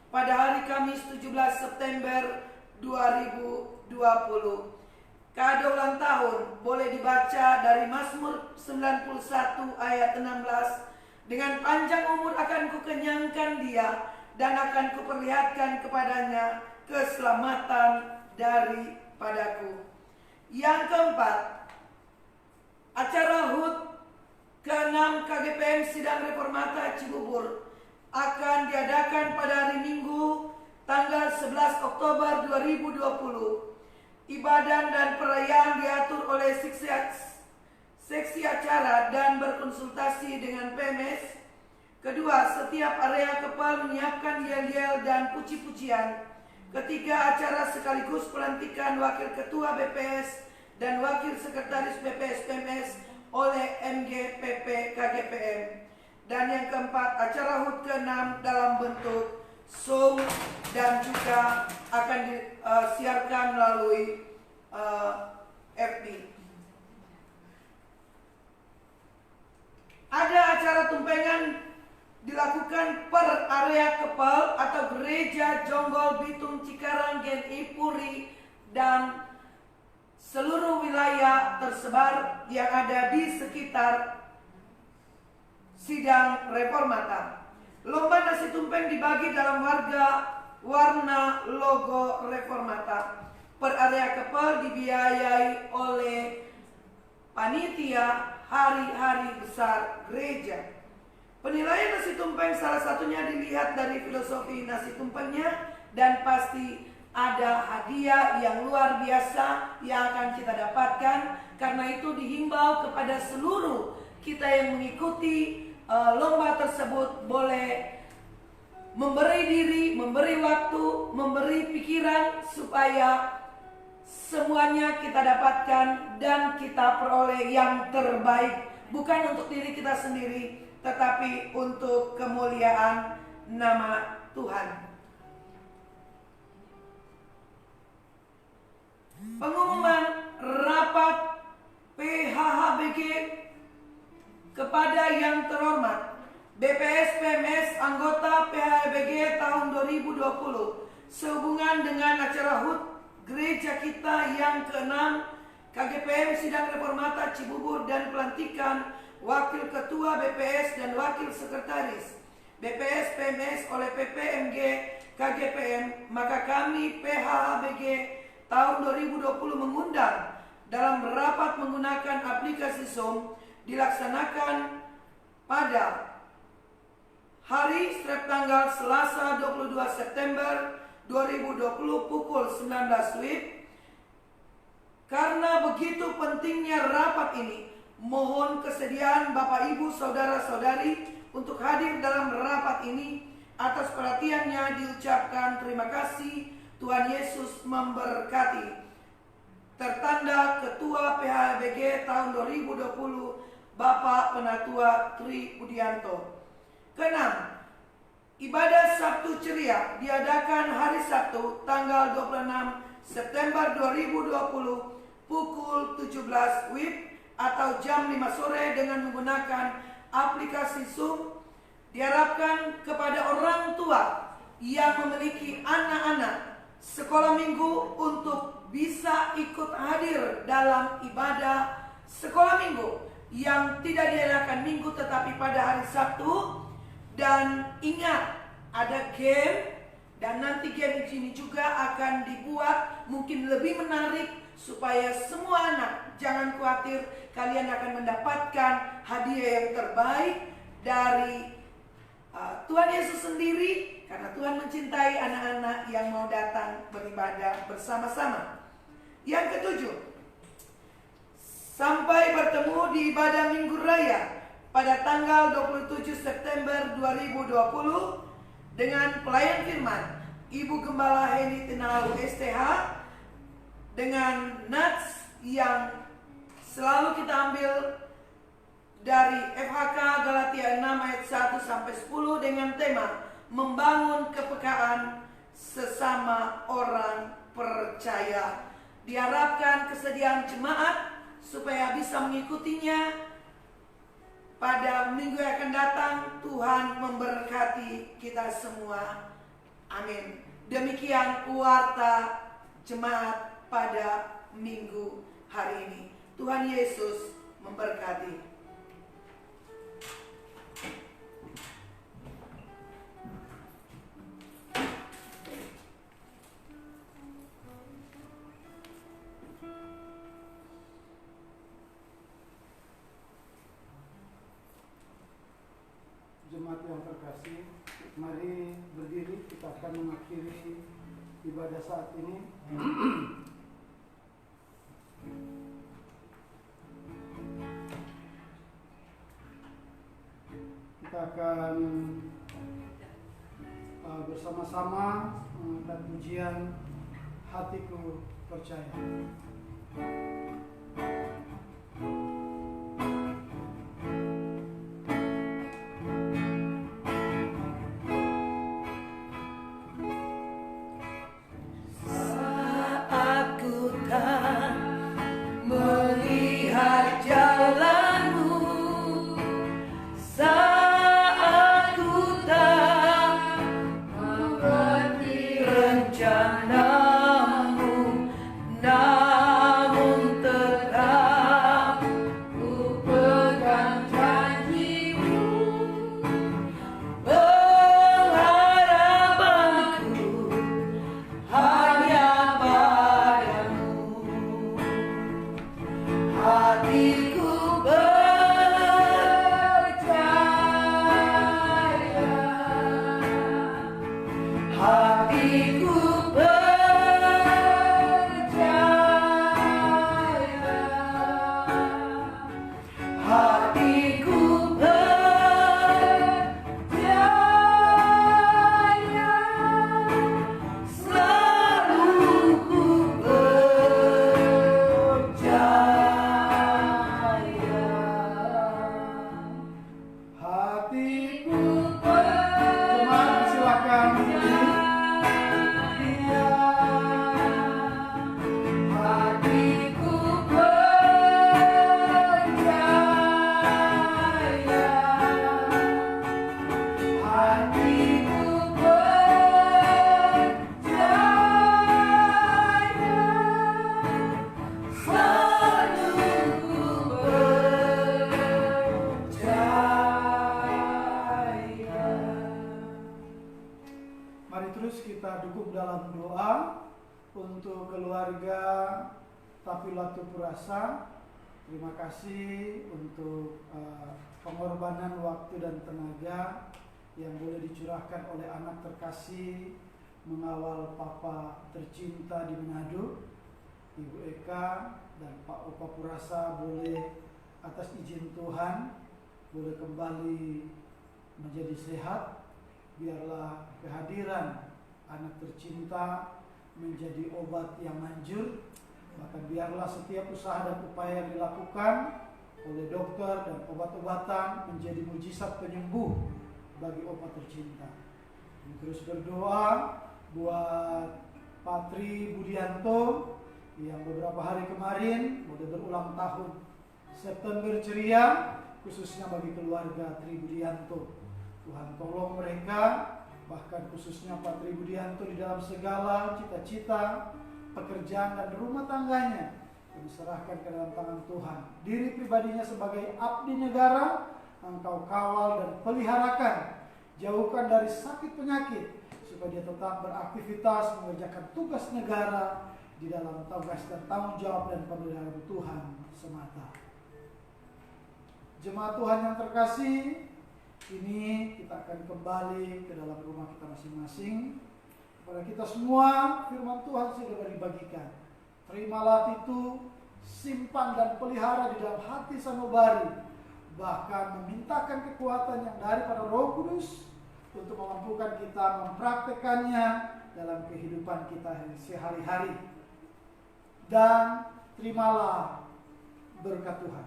pada hari Kamis 17 September 2020. Kado ulang tahun boleh dibaca dari Mazmur 91 ayat 16. Dengan panjang umur akan kukenyangkan dia dan akan kuperlihatkan kepadanya keselamatan daripadaku. Yang keempat, acara HUT ke-6 KGPM Sidang Reformata Cibubur akan diadakan pada hari Minggu tanggal 11 Oktober 2020. Ibadah dan perayaan diatur oleh seksi acara dan berkonsultasi dengan PMS. Kedua, setiap area kepala menyiapkan yel-yel dan puji-pujian. Ketiga, acara sekaligus pelantikan wakil ketua BPS dan wakil sekretaris BPS PMS oleh MGPP KGPM. Dan yang keempat, acara HUT ke-6 dalam bentuk show dan juga akan disiarkan melalui FB. Ada acara tumpengan dilakukan per area kepal atau gereja Jonggol, Bitung, Cikarang, GNI, Puri, dan seluruh wilayah tersebar yang ada di sekitar Sidang Reformata. Lomba nasi tumpeng dibagi dalam warna logo Reformata. Per area kepel dibiayai oleh panitia hari-hari besar gereja. Penilaian nasi tumpeng salah satunya dilihat dari filosofi nasi tumpengnya, dan pasti ada hadiah yang luar biasa yang akan kita dapatkan. Karena itu dihimbau kepada seluruh kita yang mengikuti lomba tersebut boleh memberi diri, memberi waktu, memberi pikiran supaya semuanya kita dapatkan dan kita peroleh yang terbaik, bukan untuk diri kita sendiri tetapi untuk kemuliaan nama Tuhan. Pengumuman rapat PHHBG kepada yang terhormat BPS PMS anggota PHHBG tahun 2020 sehubungan dengan acara HUT gereja kita yang ke-6, KGPM Sidang Reformata Cibubur dan pelantikan Wakil Ketua BPS dan Wakil Sekretaris BPS PMS oleh PPMG KGPM, maka kami PHHBG tahun 2020 mengundang dalam rapat menggunakan aplikasi Zoom dilaksanakan pada hari tanggal Selasa 22 September 2020 pukul 19 WIB. Karena begitu pentingnya rapat ini, mohon kesediaan Bapak Ibu Saudara-saudari untuk hadir dalam rapat ini. Atas perhatiannya diucapkan terima kasih. Tuhan Yesus memberkati. Tertanda Ketua PHBG tahun 2020 Bapak Penatua Tri Budianto. Keenam, ibadah Sabtu ceria diadakan hari Sabtu tanggal 26 September 2020 pukul 17 WIB atau jam 5 sore dengan menggunakan aplikasi Zoom. Diharapkan kepada orang tua yang memiliki anak-anak sekolah minggu untuk bisa ikut hadir dalam ibadah sekolah minggu yang tidak diadakan minggu tetapi pada hari Sabtu. Dan ingat, ada game, dan nanti game ini juga akan dibuat mungkin lebih menarik supaya semua anak, jangan khawatir, kalian akan mendapatkan hadiah yang terbaik dari Tuhan Yesus sendiri, karena Tuhan mencintai anak-anak yang mau datang beribadah bersama-sama. Yang ketujuh, sampai bertemu di ibadah Minggu Raya pada tanggal 27 September 2020 dengan pelayan firman Ibu Gembala Heni Tenau STH dengan nats yang selalu kita ambil dari FHK Galatia 6 ayat 1 sampai 10 dengan tema membangun kepekaan sesama orang percaya. Diharapkan kesediaan jemaat supaya bisa mengikutinya. Pada minggu yang akan datang, Tuhan memberkati kita semua. Amin. Demikian warta jemaat pada minggu hari ini. Tuhan Yesus memberkati. Jemaat yang terkasih, mari berdiri, kita akan mengakhiri ibadah saat ini. Kita akan bersama-sama mengangkat pujian Hatiku Percaya. Rencanamu namun Terima kasih untuk pengorbanan waktu dan tenaga yang boleh dicurahkan oleh anak terkasih mengawal Papa tercinta di Manado, Ibu Eka dan Pak Opa Purasa boleh atas izin Tuhan boleh kembali menjadi sehat. Biarlah kehadiran anak tercinta menjadi obat yang manjur. Bahkan biarlah setiap usaha dan upaya yang dilakukan oleh dokter dan obat-obatan menjadi mujizat penyembuh bagi opa tercinta. Terus berdoa buat Pak Tri Budianto yang beberapa hari kemarin boleh berulang tahun. September ceria khususnya bagi keluarga Tri Budianto. Tuhan tolong mereka, bahkan khususnya Pak Tri Budianto di dalam segala cita-cita, pekerjaan dan rumah tangganya diserahkan ke dalam tangan Tuhan. Diri pribadinya sebagai abdi negara, Engkau kawal dan peliharakan. Jauhkan dari sakit penyakit, supaya dia tetap beraktivitas mengerjakan tugas negara di dalam tugas dan tanggung jawab dan pemeliharaan Tuhan semata. Jemaat Tuhan yang terkasih, ini kita akan kembali ke dalam rumah kita masing-masing. Kepada kita semua, firman Tuhan sudah dibagikan. Terimalah itu, simpan dan pelihara di dalam hati sanubari. Bahkan memintakan kekuatan yang daripada Roh Kudus untuk memampukan kita mempraktekannya dalam kehidupan kita sehari-hari. Dan terimalah berkat Tuhan.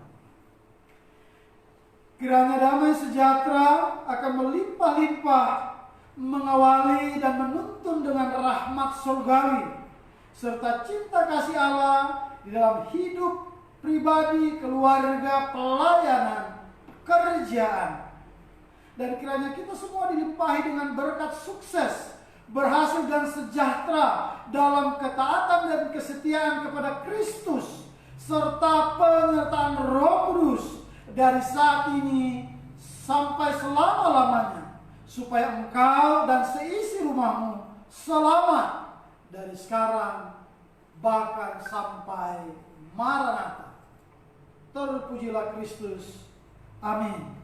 Kiranya damai sejahtera akan melimpah-limpah mengawali dan menuntun dengan rahmat surgawi serta cinta kasih Allah di dalam hidup pribadi, keluarga, pelayanan, pekerjaan. Dan kiranya kita semua dilimpahi dengan berkat sukses, berhasil dan sejahtera dalam ketaatan dan kesetiaan kepada Kristus serta penyertaan Roh Kudus dari saat ini sampai selama-lamanya. Supaya engkau dan seisi rumahmu selamat dari sekarang bahkan sampai Maranatha. Terpujilah Kristus. Amin.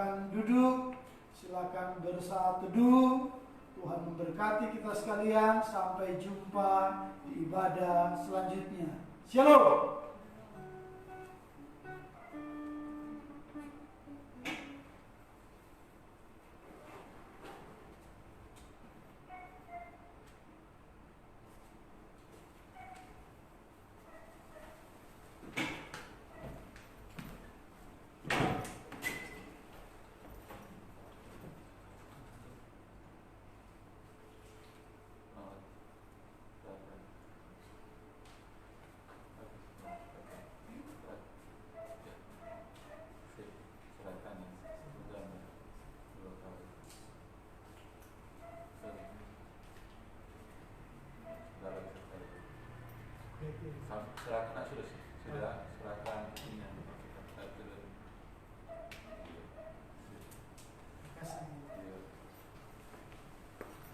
silakan duduk, silakan bersaat teduh. Tuhan memberkati kita sekalian. Sampai jumpa di ibadah selanjutnya. Shalom. Serahkan sudah serahkan ini yang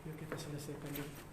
Yuk kita selesaikan dulu.